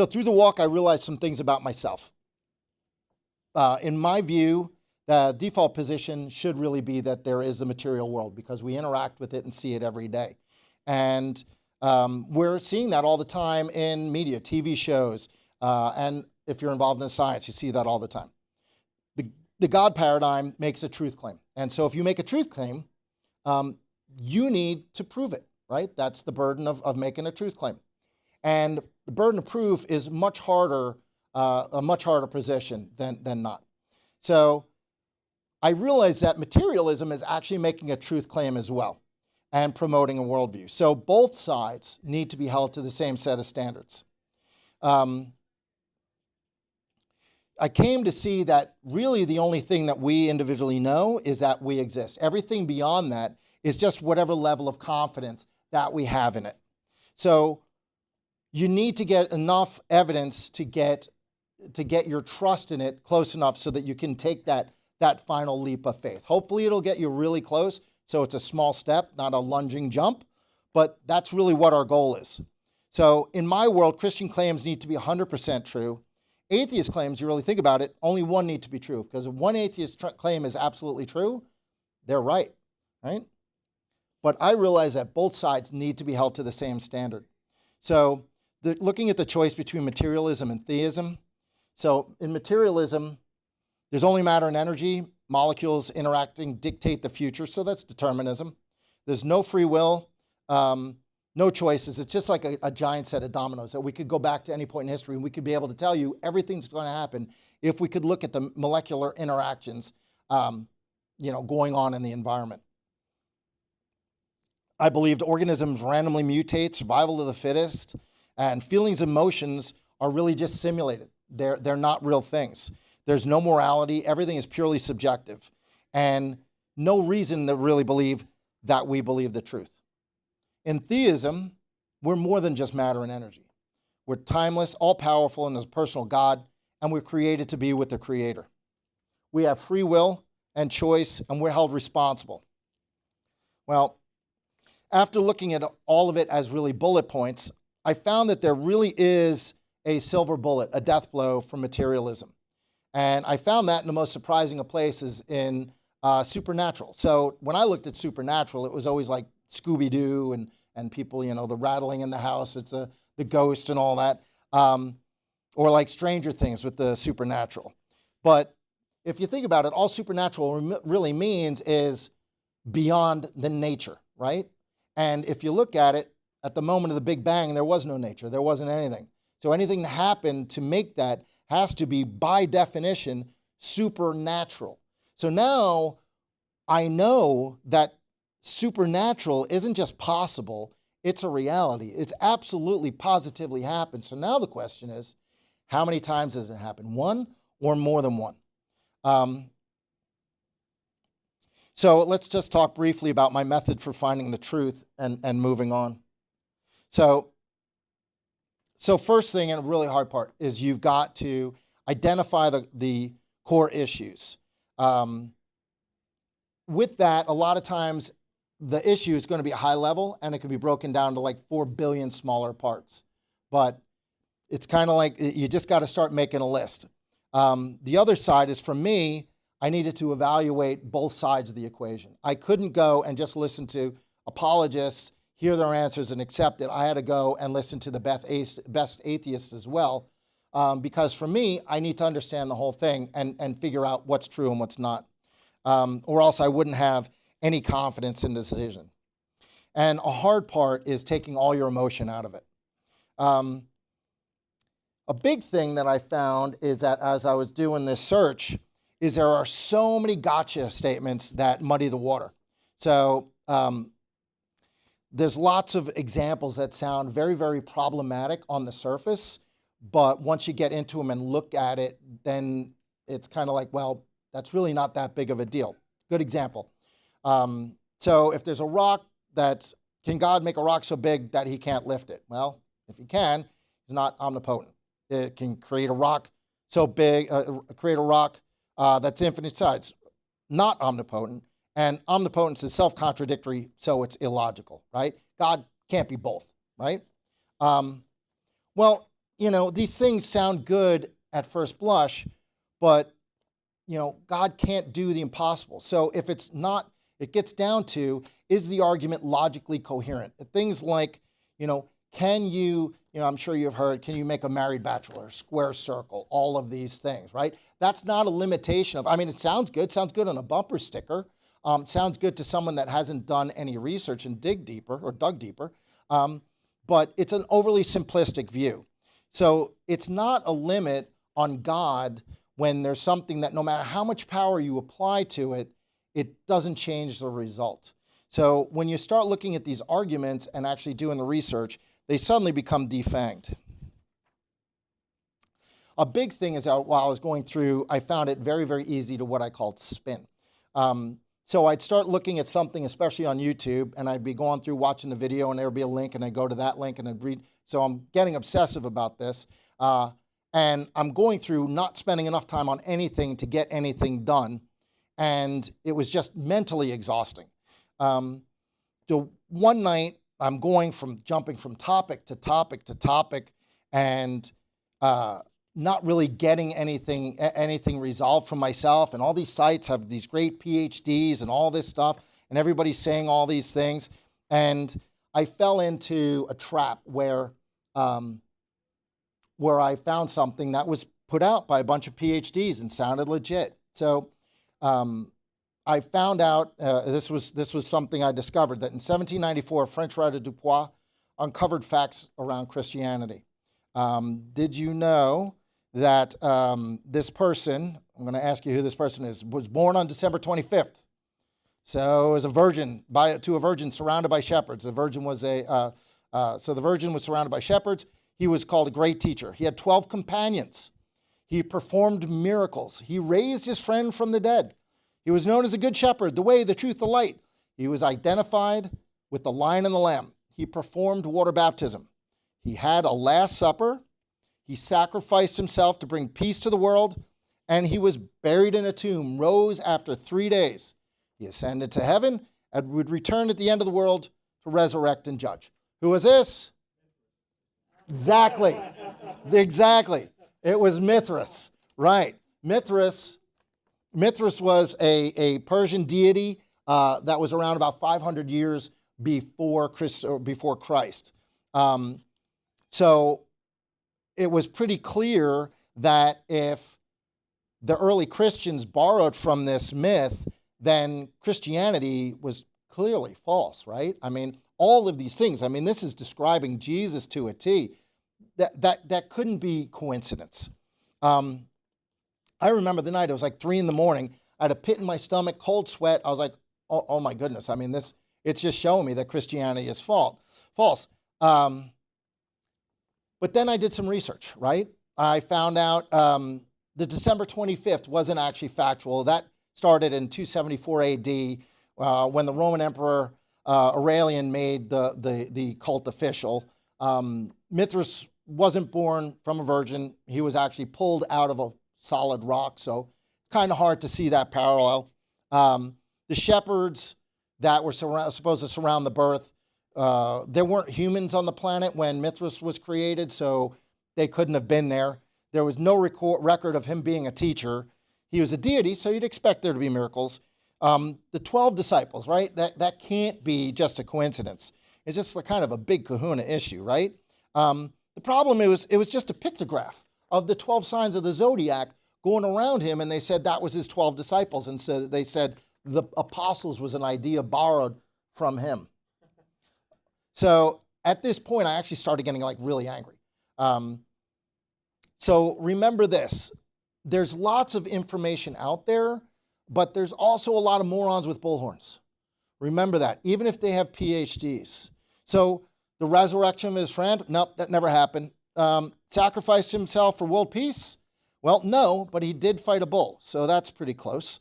through the walk, I realized some things about myself. In my view, the default position should really be that there is a material world because we interact with it and see it every day. And we're seeing that all the time in media, TV shows, and if you're involved in science, you see that all the time. The God paradigm makes a truth claim. And so if you make a truth claim, you need to prove it, right? That's the burden of making a truth claim. And the burden of proof is much harder, a much harder position than not. So I realized that materialism is actually making a truth claim as well and promoting a worldview. So both sides need to be held to the same set of standards. I came to see that really the only thing that we individually know is that we exist. Everything beyond that is just whatever level of confidence that we have in it. So you need to get enough evidence to get your trust in it close enough so that you can take that final leap of faith. Hopefully it'll get you really close, so it's a small step, not a lunging jump, but that's really what our goal is. So in my world, Christian claims need to be 100% true. Atheist claims, you really think about it, only one need to be true, because if one atheist claim is absolutely true, they're right? But I realize that both sides need to be held to the same standard. So looking at the choice between materialism and theism, so in materialism, there's only matter and energy. Molecules interacting dictate the future, so that's determinism. There's no free will, no choices. It's just like a giant set of dominoes that we could go back to any point in history and we could be able to tell you everything's going to happen if we could look at the molecular interactions going on in the environment. I believed organisms randomly mutate, survival of the fittest, and feelings and emotions are really just simulated. They're not real things. There's no morality. Everything is purely subjective. And no reason to really believe that we believe the truth. In theism, we're more than just matter and energy. We're timeless, all-powerful, and there's a personal God, and we're created to be with the Creator. We have free will and choice, and we're held responsible. Well, after looking at all of it as really bullet points, I found that there really is a silver bullet, a death blow for materialism. And I found that in the most surprising of places in supernatural. So when I looked at supernatural, it was always like Scooby-Doo and people, the rattling in the house, it's the ghost and all that. Or like Stranger Things with the supernatural. But if you think about it, all supernatural really means is beyond the nature, right? And if you look at it, at the moment of the Big Bang, there was no nature. There wasn't anything. So anything that happened to make that has to be, by definition, supernatural. So now I know that supernatural isn't just possible, it's a reality. It's absolutely, positively happened. So now the question is, how many times has it happened? One or more than one? So let's just talk briefly about my method for finding the truth and moving on. So first thing, and a really hard part, is you've got to identify the core issues. With that, a lot of times the issue is going to be high level, and it can be broken down to like 4 billion smaller parts. But it's kind of like you just got to start making a list. The other side is, for me, I needed to evaluate both sides of the equation. I couldn't go and just listen to apologists, hear their answers, and accept it. I had to go and listen to the best atheists as well, because for me, I need to understand the whole thing and figure out what's true and what's not, or else I wouldn't have any confidence in the decision. And a hard part is taking all your emotion out of it. A big thing that I found is that as I was doing this search, is there are so many gotcha statements that muddy the water. So there's lots of examples that sound very, very problematic on the surface, but once you get into them and look at it, then it's kind of like, well, that's really not that big of a deal. Good example. So if there's a rock can God make a rock so big that he can't lift it? Well, if he can, he's not omnipotent. It can create a rock so big, that's infinite size, not omnipotent. And omnipotence is self-contradictory, so it's illogical, right? God can't be both, right? Well, these things sound good at first blush, but, God can't do the impossible. So if it's not, it gets down to, is the argument logically coherent? Things like, can you, I'm sure you've heard, can you make a married bachelor, square circle, all of these things, right? That's not a limitation of, it sounds good on a bumper sticker. Sounds good to someone that hasn't done any research and dug deeper, but it's an overly simplistic view. So it's not a limit on God when there's something that no matter how much power you apply to it, it doesn't change the result. So when you start looking at these arguments and actually doing the research, they suddenly become defanged. A big thing is while I was going through, I found it very, very easy to what I called spin. So I'd start looking at something, especially on YouTube, and I'd be going through watching the video, and there would be a link, and I'd go to that link, and I'd read. So I'm getting obsessive about this, and I'm going through not spending enough time on anything to get anything done, and it was just mentally exhausting. So one night, I'm jumping from topic to topic to topic, and not really getting anything resolved from myself. And all these sites have these great PhDs and all this stuff, and everybody's saying all these things. And I fell into a trap where I found something that was put out by a bunch of PhDs and sounded legit. So I found out, this was something I discovered, that in 1794, French writer Dupuis uncovered facts around Christianity. Did you know that this person, I'm going to ask you who this person is, was born on December 25th. So as a virgin, to a virgin surrounded by shepherds. The virgin was so the virgin was surrounded by shepherds. He was called a great teacher. He had 12 companions. He performed miracles. He raised his friend from the dead. He was known as a good shepherd, the way, the truth, the light. He was identified with the lion and the lamb. He performed water baptism. He had a Last Supper. He sacrificed himself to bring peace to the world, and he was buried in a tomb, rose after 3 days. He ascended to heaven and would return at the end of the world to resurrect and judge. Who was this? Exactly. It was Mithras, right? Mithras was a Persian deity that was around about 500 years before Christ. So it was pretty clear that if the early Christians borrowed from this myth, then Christianity was clearly false, right? I mean, all of these things. I mean, this is describing Jesus to a T. That couldn't be coincidence. I remember the night, it was like 3 a.m. I had a pit in my stomach, cold sweat. I was like, oh my goodness. I mean, it's just showing me that Christianity is false. But then I did some research, right? I found out the December 25th wasn't actually factual. That started in 274 AD when the Roman Emperor Aurelian made the cult official. Mithras wasn't born from a virgin. He was actually pulled out of a solid rock, so it's kind of hard to see that parallel. The shepherds that were supposed to surround the birth, there weren't humans on the planet when Mithras was created, so they couldn't have been there. There was no record of him being a teacher. He was a deity, so you'd expect there to be miracles. The 12 disciples, right? That can't be just a coincidence. It's just a kind of a big kahuna issue, right? The problem it was just a pictograph of the 12 signs of the zodiac going around him, and they said that was his 12 disciples, and so they said the apostles was an idea borrowed from him. So at this point, I actually started getting like really angry. So remember this, there's lots of information out there, but there's also a lot of morons with bullhorns. Remember that, even if they have PhDs. So the resurrection of his friend, nope, that never happened. Sacrificed himself for world peace? Well, no, but he did fight a bull, so that's pretty close.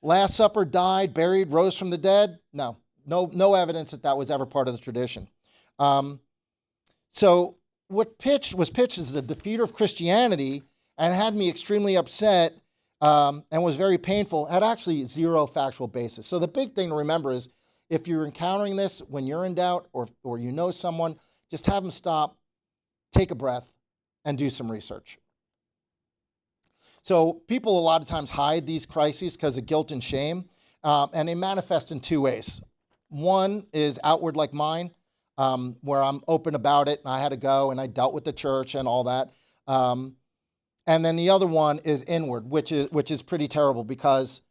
Last Supper, died, buried, rose from the dead? No evidence that was ever part of the tradition. So what was pitched as the defeater of Christianity and had me extremely upset and was very painful, had actually zero factual basis. So the big thing to remember is if you're encountering this, when you're in doubt or you know someone, just have them stop, take a breath, and do some research. So people a lot of times hide these crises because of guilt and shame, and they manifest in 2 ways. One is outward like mine, where I'm open about it, and I had to go, and I dealt with the church and all that. And then the other one is inward, which is pretty terrible, because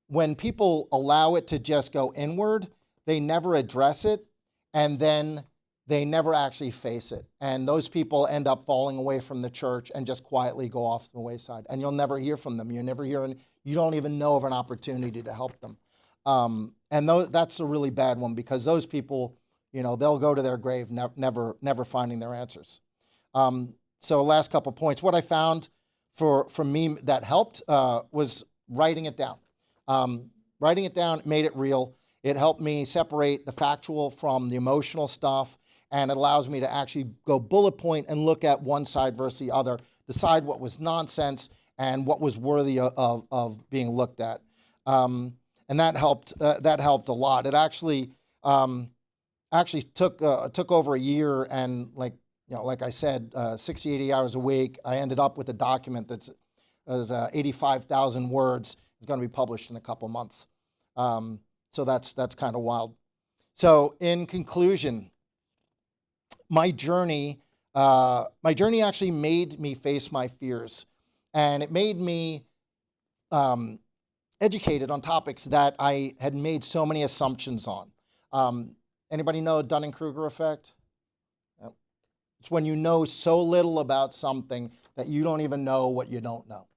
when people allow it to just go inward, they never address it, and then they never actually face it. And those people end up falling away from the church and just quietly go off the wayside. And you'll never hear from them. You don't even know of an opportunity to help them. And that's a really bad one, because those people, they'll go to their grave never finding their answers. So last couple points. What I found for me that helped was writing it down. Writing it down made it real. It helped me separate the factual from the emotional stuff, and it allows me to actually go bullet point and look at one side versus the other, decide what was nonsense and what was worthy of being looked at. And that helped a lot. It actually took over a year, and like I said, 60, 80 hours a week. I ended up with a document that's 85,000 words. It's going to be published in a couple months. So that's kind of wild. So in conclusion, my journey actually made me face my fears, and it made me educated on topics that I had made so many assumptions on. Anybody know Dunning-Kruger effect? It's when you know so little about something that you don't even know what you don't know,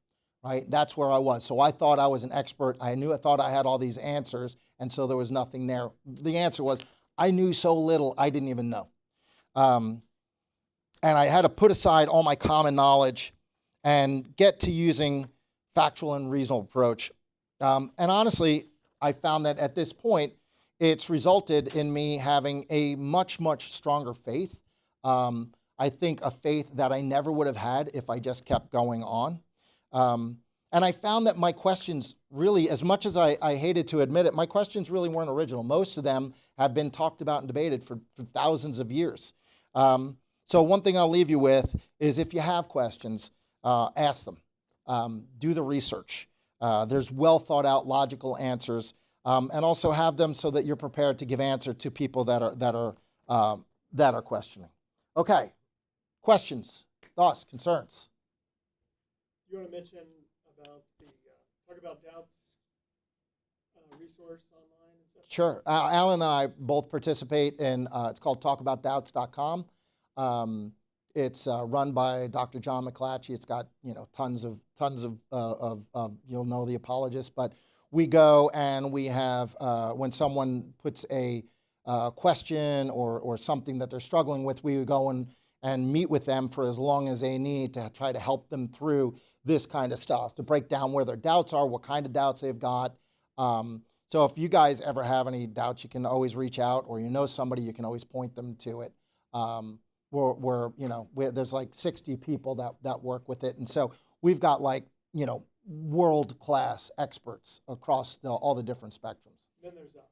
right? That's where I was. So I thought I was an expert. I thought I had all these answers, and so there was nothing there. The answer was I knew so little I didn't even know. And I had to put aside all my common knowledge and get to using factual and reasonable approach. And honestly, I found that at this point, it's resulted in me having a much, much stronger faith. I think a faith that I never would have had if I just kept going on. And I found that my questions really, as much as I hated to admit it, my questions really weren't original. Most of them have been talked about and debated for thousands of years. So one thing I'll leave you with is if you have questions, ask them. Do the research. There's well thought out logical answers, and also have them so that you're prepared to give answer to people that are questioning. Okay, questions, thoughts, concerns. You want to mention about talk about doubts? resource online and stuff? Sure. Alan and I both participate in, it's called talkaboutdoubts.com. It's run by Dr. John McClatchy. It's got, tons of you'll know the apologists, but we go and we have, when someone puts a question or something that they're struggling with, we would go and meet with them for as long as they need to try to help them through this kind of stuff, to break down where their doubts are, what kind of doubts they've got. So if you guys ever have any doubts, you can always reach out, or somebody, you can always point them to it. There's like 60 people that work with it, and so we've got world-class experts across all the different spectrums. Then there's us.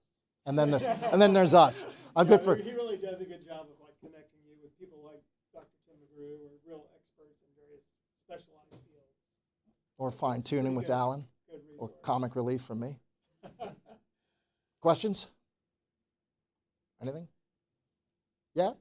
And then there's us. I'm good for. He really does a good job of connecting you with people like Dr. Tim McGrew, or real experts in various specialized fields. Or fine tuning with Alan, or comic relief from me. Questions? Anything? Yeah?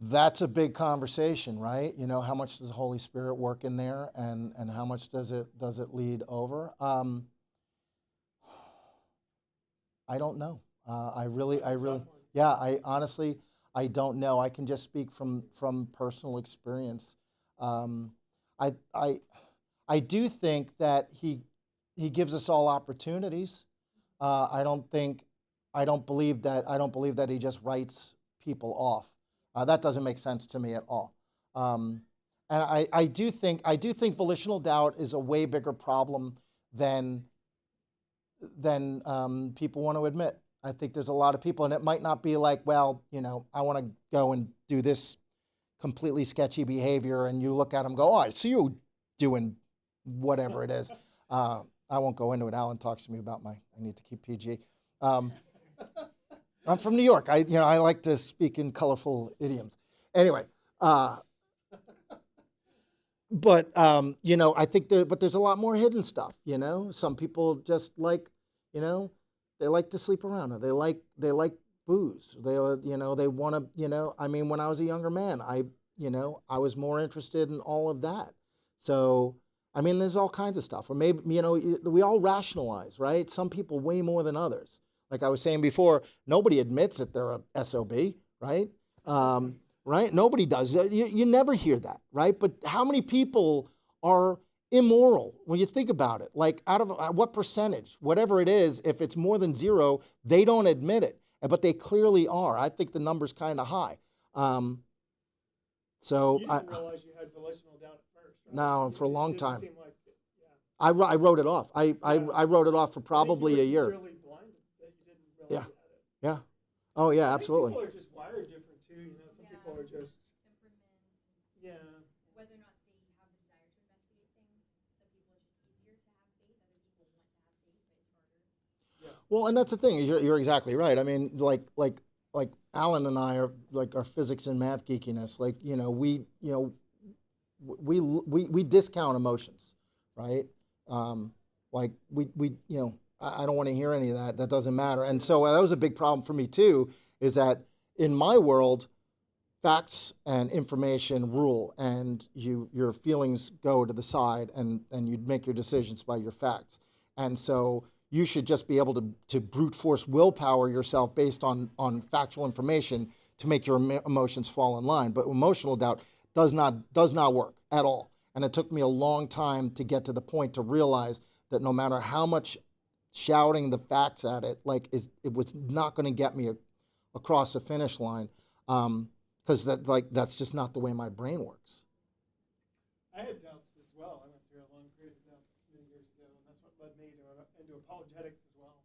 That's a big conversation, right? How much does the Holy Spirit work in there, and how much does it lead over? I don't know. I honestly, I don't know. I can just speak from personal experience. I do think that he gives us all opportunities. I don't believe that he just writes people off. That doesn't make sense to me at all. And I do think volitional doubt is a way bigger problem than people want to admit. I think there's a lot of people, and it might not be like, well, I want to go and do this completely sketchy behavior, and you look at them and go, oh, I see you doing whatever it is. I won't go into it. Alan talks to me about I need to keep PG. I'm from New York. I like to speak in colorful idioms. Anyway, but I think there's a lot more hidden stuff. Some people just they like to sleep around, or they like booze. They want to. I mean, when I was a younger man, I was more interested in all of that. So I mean, there's all kinds of stuff. Or maybe we all rationalize, right? Some people way more than others. Like I was saying before, nobody admits that they're a SOB, right? Right? Nobody does. You never hear that, right? But how many people are immoral when you think about it? Like out of what percentage, whatever it is, if it's more than 0, they don't admit it, but they clearly are. I think the number's kind of high. You didn't realize you had volitional doubt at first, right? No, for a long time. Seem like it, yeah. I wrote it off. I wrote it off for probably a year. Yeah. Yeah. Oh, yeah, absolutely. People are just wired different too. Some people are just temperaments. Whether or not they have the desire to investigate things. Some people it's just easier to have faith. Other people want to have faith, but it's harder. Yeah. Well, and that's the thing. You're exactly right. I mean, like Alan and I are our physics and math geekiness. We discount emotions, right? I don't want to hear any of that. That doesn't matter. And so that was a big problem for me too, is that in my world, facts and information rule, and your feelings go to the side, and you make your decisions by your facts. And so you should just be able to brute force willpower yourself based on factual information to make your emotions fall in line. But emotional doubt does not work at all. And it took me a long time to get to the point to realize that no matter how much shouting the facts at it, it was not going to get me across the finish line, because that's just not the way my brain works. I had doubts as well. I went through a long period of doubts many years ago, and that's what led me into apologetics as well.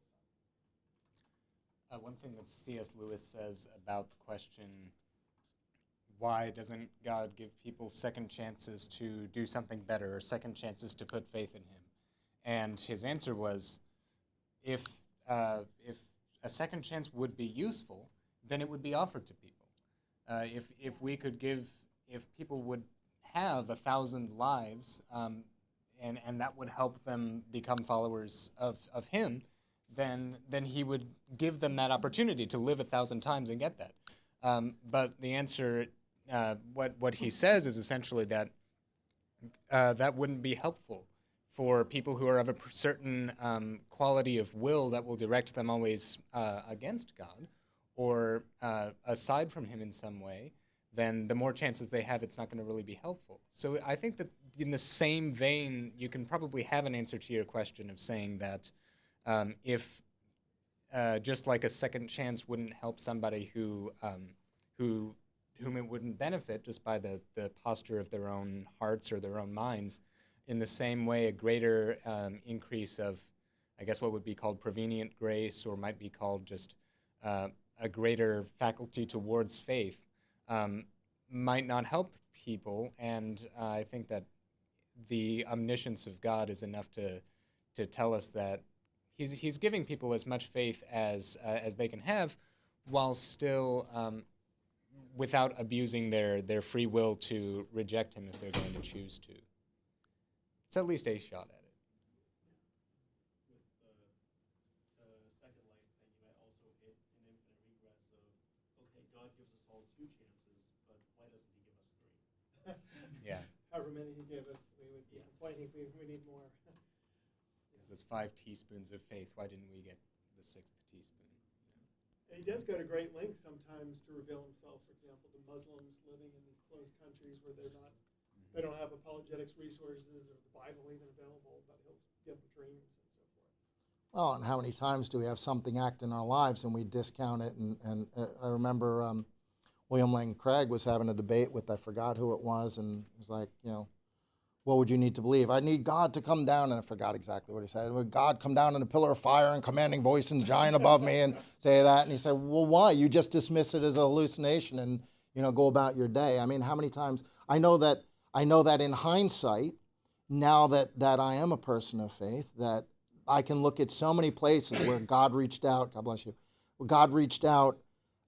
One thing that C.S. Lewis says about the question, why doesn't God give people second chances to do something better, or second chances to put faith in him? And his answer was, if a a second chance would be useful, then it would be offered to people. If we could give, if people would have 1,000 lives, and that would help them become followers of him, then he would give them that opportunity to live 1,000 times and get that. But the answer, what he says is essentially that that wouldn't be helpful for people who are of a certain quality of will that will direct them always against God or aside from him in some way. Then the more chances they have, it's not going to really be helpful. So I think that in the same vein, you can probably have an answer to your question of saying that if just like a second chance wouldn't help somebody whom it wouldn't benefit just by the posture of their own hearts or their own minds, in the same way a greater increase of, I guess what would be called prevenient grace, or might be called just a greater faculty towards faith, might not help people. And I think that the omniscience of God is enough to tell us that he's giving people as much faith as they can have, while still without abusing their free will to reject him if they're going to choose to. It's at least a shot at it. With the second life thing, you might also hit an infinite regress of, okay, God gives us all 2 chances, but why doesn't he give us 3? Yeah. However many he gave us, we would be complaining we need more. There's 5 teaspoons of faith. Why didn't we get the 6th teaspoon? He does go to great lengths sometimes to reveal himself. For example, to Muslims living in these closed countries where they don't have apologetics resources or the Bible even available, but he'll give them dreams and so forth. Well, and how many times do we have something act in our lives and we discount it? And I remember William Lane Craig was having a debate with, I forgot who it was, and it was like, what would you need to believe? I need God to come down, and I forgot exactly what he said. Would God come down in a pillar of fire and commanding voice and giant above me and say that? And he said, well, why? You just dismiss it as a hallucination and, go about your day. I mean, how many times? I know that in hindsight, now that I am a person of faith, that I can look at so many places where God reached out, God bless you, where God reached out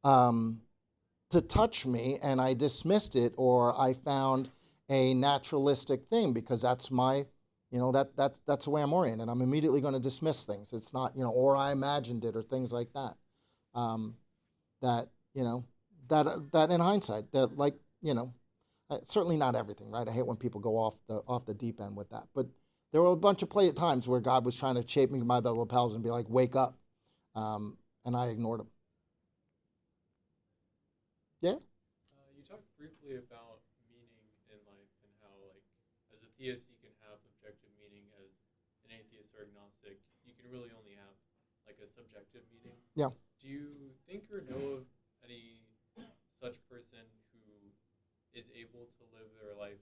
to touch me, and I dismissed it, or I found a naturalistic thing because that's my, that's the way I'm oriented. I'm immediately going to dismiss things. It's not, or I imagined it or things like that. That in hindsight, that certainly not everything, right? I hate when people go off the deep end with that. But there were a bunch of times where God was trying to shape me by the lapels and be like, wake up. And I ignored him. Yeah? You talked briefly about meaning in life and how, as a theist, you can have objective meaning. As an atheist or agnostic, you can really only have, a subjective meaning. Yeah. Do you think or know of any such person who is able to live their life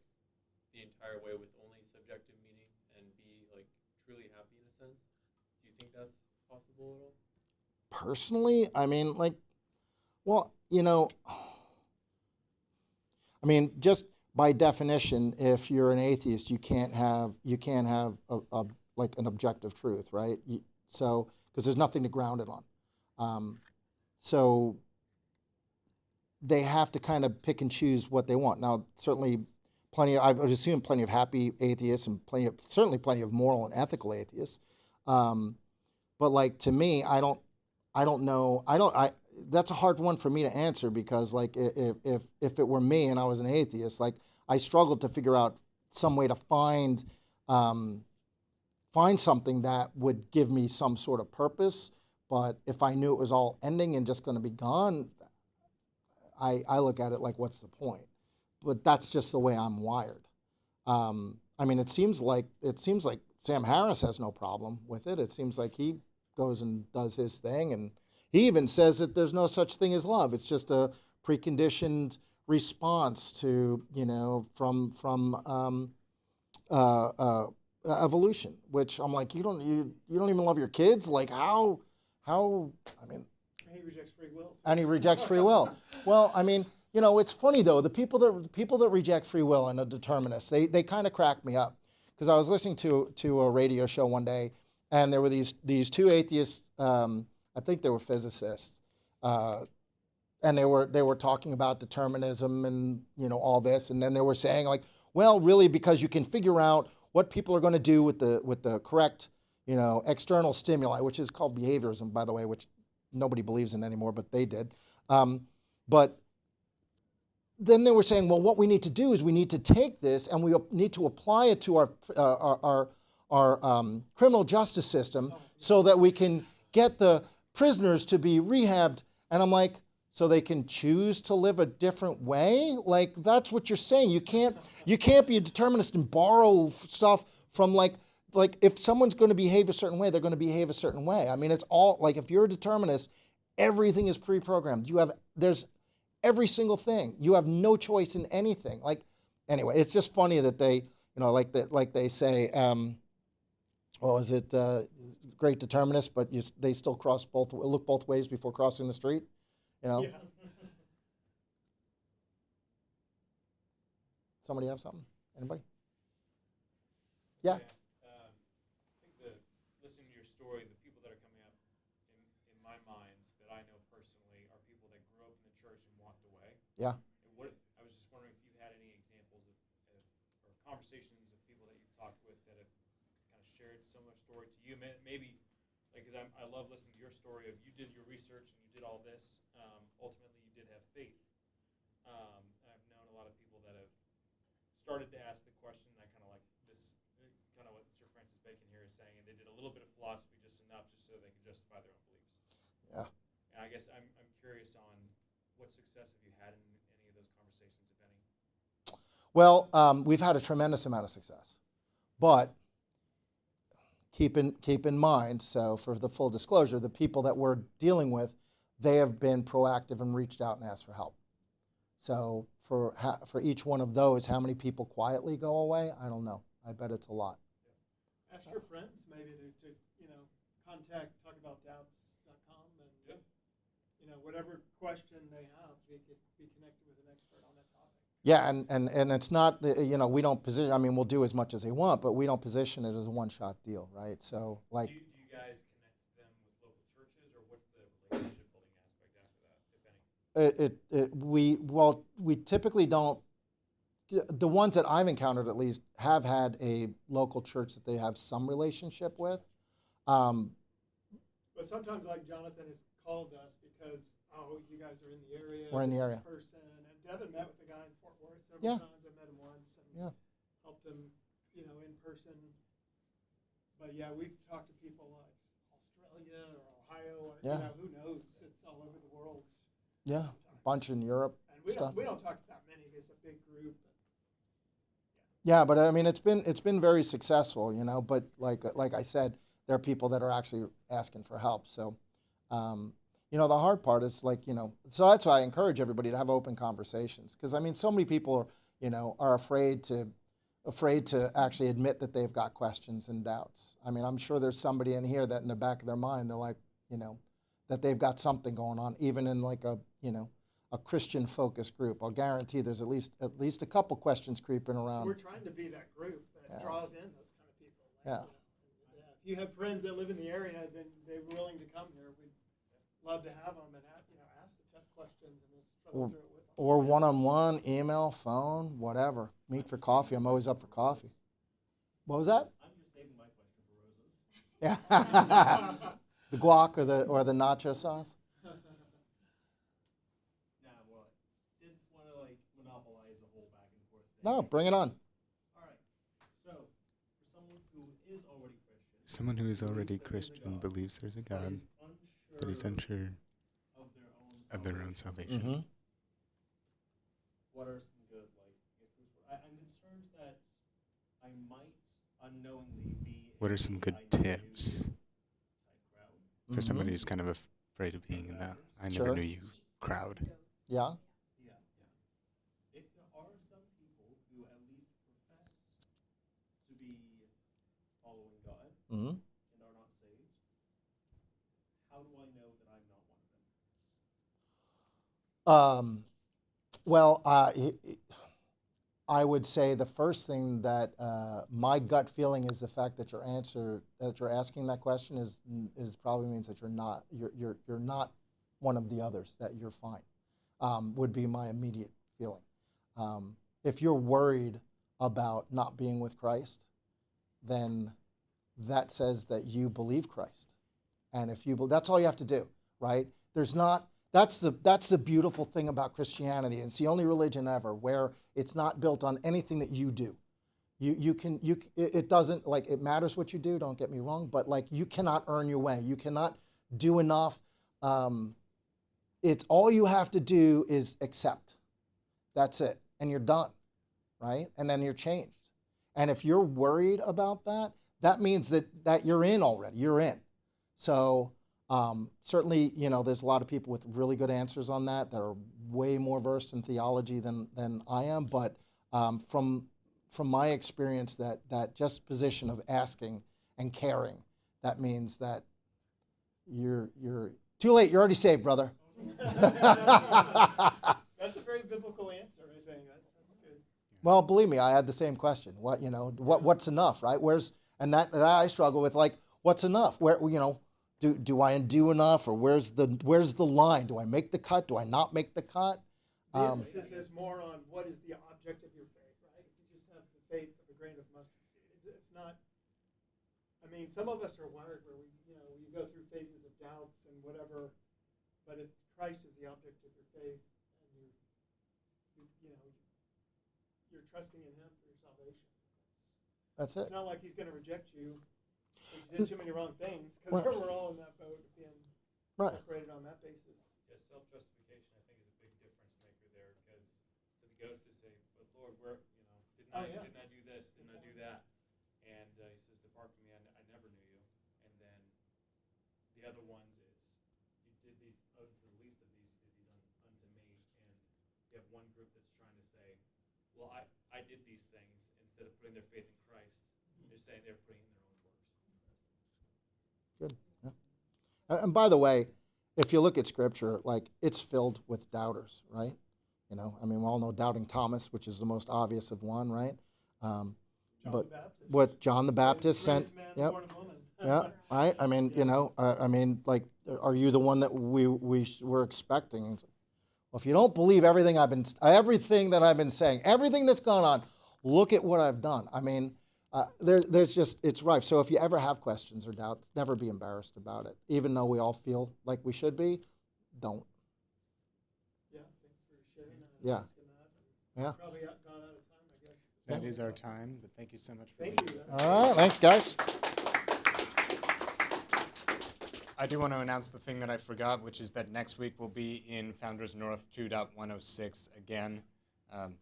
the entire way with only subjective meaning and be, truly happy in a sense? Do you think that's possible at all? Personally, I mean, just by definition, if you're an atheist, you can't have an objective truth, right? So, because there's nothing to ground it on. So they have to kind of pick and choose what they want. Now, certainly, I would assume plenty of happy atheists and certainly plenty of moral and ethical atheists. But to me, I don't know. That's a hard one for me to answer because if it were me and I was an atheist, I struggled to figure out some way to find something that would give me some sort of purpose. But if I knew it was all ending and just going to be gone, I look at it like, what's the point? But that's just the way I'm wired. It seems like Sam Harris has no problem with it. It seems like he goes and does his thing, and he even says that there's no such thing as love. It's just a preconditioned response to, from evolution. Which I'm like, you don't even love your kids. How? And he rejects free will. And he rejects free will. Well, it's funny though. The people that reject free will and are determinists, they kind of crack me up, because I was listening to a radio show one day, and there were these 2 atheists. I think they were physicists, and they were talking about determinism and all this, and then they were saying like, well, really, because you can figure out what people are going to do with the correct external stimuli, which is called behaviorism, by the way, which nobody believes in anymore, but they did. But then they were saying, well, what we need to do is we need to take this and we need to apply it to our criminal justice system so that we can get the prisoners to be rehabbed. And I'm like, so they can choose to live a different way? Like, that's what you're saying. You can't be a determinist and borrow stuff from like if someone's going to behave a certain way, they're going to behave a certain way. I mean, it's all like if you're a determinist, everything is pre-programmed. There's every single thing. You have no choice in anything. Like, anyway, it's just funny that they, like they say, well, is it great determinists, but they still look both ways before crossing the street, Yeah. Somebody have something? Anybody? Yeah. I think listening to your story, the people that are coming up in my mind that I know personally are people that grew up in the church and walked away. Yeah. And I was just wondering if you had any examples or conversations of people that you've talked with that have kind of shared a similar story to you. Maybe, like, because I love listening to your story of you did your research and you did all this. Ultimately, you did have faith. And I've known a lot of people that have started to ask the question, and I kind of like this, kind of what Sir Francis Bacon here is saying, and they did a little bit of philosophy just enough just so they could justify their own beliefs. Yeah. And I guess I'm curious on what success have you had in any of those conversations, if any? Well, we've had a tremendous amount of success, but keep in mind, so for the full disclosure, the people that we're dealing with, they have been proactive and reached out and asked for help. So for each one of those, how many people quietly go away? I don't know. I bet it's a lot. Ask your friends maybe to contact talkaboutdoubts.com and whatever question they have, they could be connected with an expert on that topic. Yeah, and it's not we don't position. I mean, we'll do as much as they want, but we don't position it as a one-shot deal, right? So like. Do you guys connect them with local churches, or what's the relationship building aspect after that, if any? We typically don't. The ones that I've encountered, at least, have had a local church that they have some relationship with. But sometimes, like Jonathan has called us because, you guys are in the area. We're in the area. Person. And Devin met with the guy in Fort Worth several Yeah. times. I met him once and helped him, in person. But yeah, we've talked to people like Australia or Ohio or who knows? It's all over the world. Yeah, sometimes. a bunch in Europe. And we don't talk to that many. It's a big group. Yeah, but I mean, it's been very successful, But like I said, there are people that are actually asking for help. So, the hard part is so that's why I encourage everybody to have open conversations, because I mean, so many people are afraid to actually admit that they've got questions and doubts. I mean, I'm sure there's somebody in here that in the back of their mind they're like, that they've got something going on, even in like a Christian focused group. I'll guarantee there's at least a couple questions creeping around. We're trying to be that group that draws in those kind of people. Yeah. If you have friends that live in the area, then they're willing to come here. We'd love to have them and ask the tough questions, and we'll struggle through it with them. Or one-on-one, email, phone, whatever. Meet for coffee. I'm always up for coffee. What was that? I'm just saving my question for Roses. Yeah. The guac or the nacho sauce. Didn't want to monopolize the whole back and forth thing. No, bring it on. All right. So, for someone who is already Christian. Someone who is already Christian believes there's a God, but is unsure of their own salvation. Mm-hmm. What are some good I'm concerned that I might unknowingly be. What are some good tips for somebody who's kind of afraid of being in that I never knew you crowd? Yeah. If there are some people who at least profess to be following God Mm-hmm. and are not saved, how do I know that I'm not one of them? I would say the first thing that my gut feeling is the fact that you're asking that question is probably means that you're not one of the others, that you're fine, would be my immediate feeling. If you're worried about not being with Christ, then that says that you believe Christ. And if you, that's all you have to do, right? That's the beautiful thing about Christianity. And it's the only religion ever where it's not built on anything that you do. It doesn't, like, it matters what you do, don't get me wrong, but like, you cannot earn your way. You cannot do enough. It's all you have to do is accept. That's it. And you're done, right? And then you're changed. And if you're worried about that, that means that you're in already. You're in. So certainly, there's a lot of people with really good answers on that are way more versed in theology than I am. But from my experience, that just position of asking and caring, that means that you're too late. You're already saved, brother. That's a very biblical answer, I think. That's good. Well, believe me, I had the same question. What's enough, right? And that I struggle with, like, what's enough? Where, do I do enough, or where's the line? Do I make the cut? Do I not make the cut? The emphasis is more on what is the object of your faith, right? If you just have the faith of a grain of mustard seed, it's not. I mean, some of us are wired where we go through phases of doubts and whatever, but if Christ is the object of your faith, and you're trusting in Him for your salvation. That's it. It's not like He's going to reject you if you did too many wrong things, because we're all in that boat of being separated on that basis. Yeah, self-justification, I think, is a big difference maker there, because for the ghost to say, "But Lord, didn't I do this? Didn't I do that?" And He says, "Depart from me, I never knew you." And then the other ones, you did these unto the least of these, you did these unto me. And you have one group that's trying to say, "Well, I did these things," instead of putting their faith in Christ. They're saying they're putting in their own works. Good. Yeah. And by the way, if you look at Scripture, like, it's filled with doubters, right? We all know doubting Thomas, which is the most obvious of one, right? But what John the Baptist sent, yep, yeah, right. Like, are you the one that we were expecting? Well, if you don't believe everything that I've been saying, everything that's gone on, look at what I've done. It's rife. So if you ever have questions or doubts, never be embarrassed about it. Even though we all feel like we should be, don't. Yeah, thanks for sharing that. Yeah. Yeah. Probably gone out of time, I guess. That is our time, but thank you so much for Thank being you. here. All right, thanks, guys. I do want to announce the thing that I forgot, which is that next week we'll be in Founders North 2.106 again.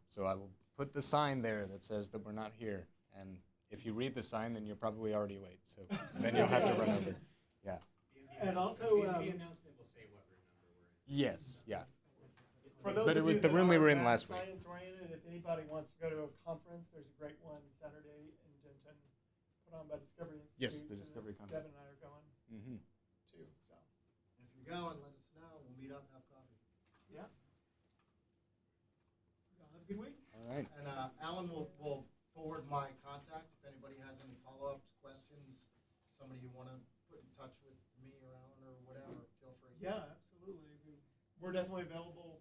So I will put the sign there that says that we're not here. And if you read the sign, then you're probably already late. So then you'll have to run over. Yeah. And also, the announcement will say what room number we're in. Yes, yeah. but it was the room we were in last week. Science oriented. If anybody wants to go to a conference, there's a great one Saturday in Denton, put on by Discovery Institute. Yes, the Discovery Conference. Devin and I are going too. So. If you're going, let us know. We'll meet up and have coffee. Yeah. Y'all have a good week. All right. And Alan will forward my contact if anybody has any follow-ups, questions, somebody you want to put in touch with me or Alan or whatever. Feel free. Yeah, absolutely. We're definitely available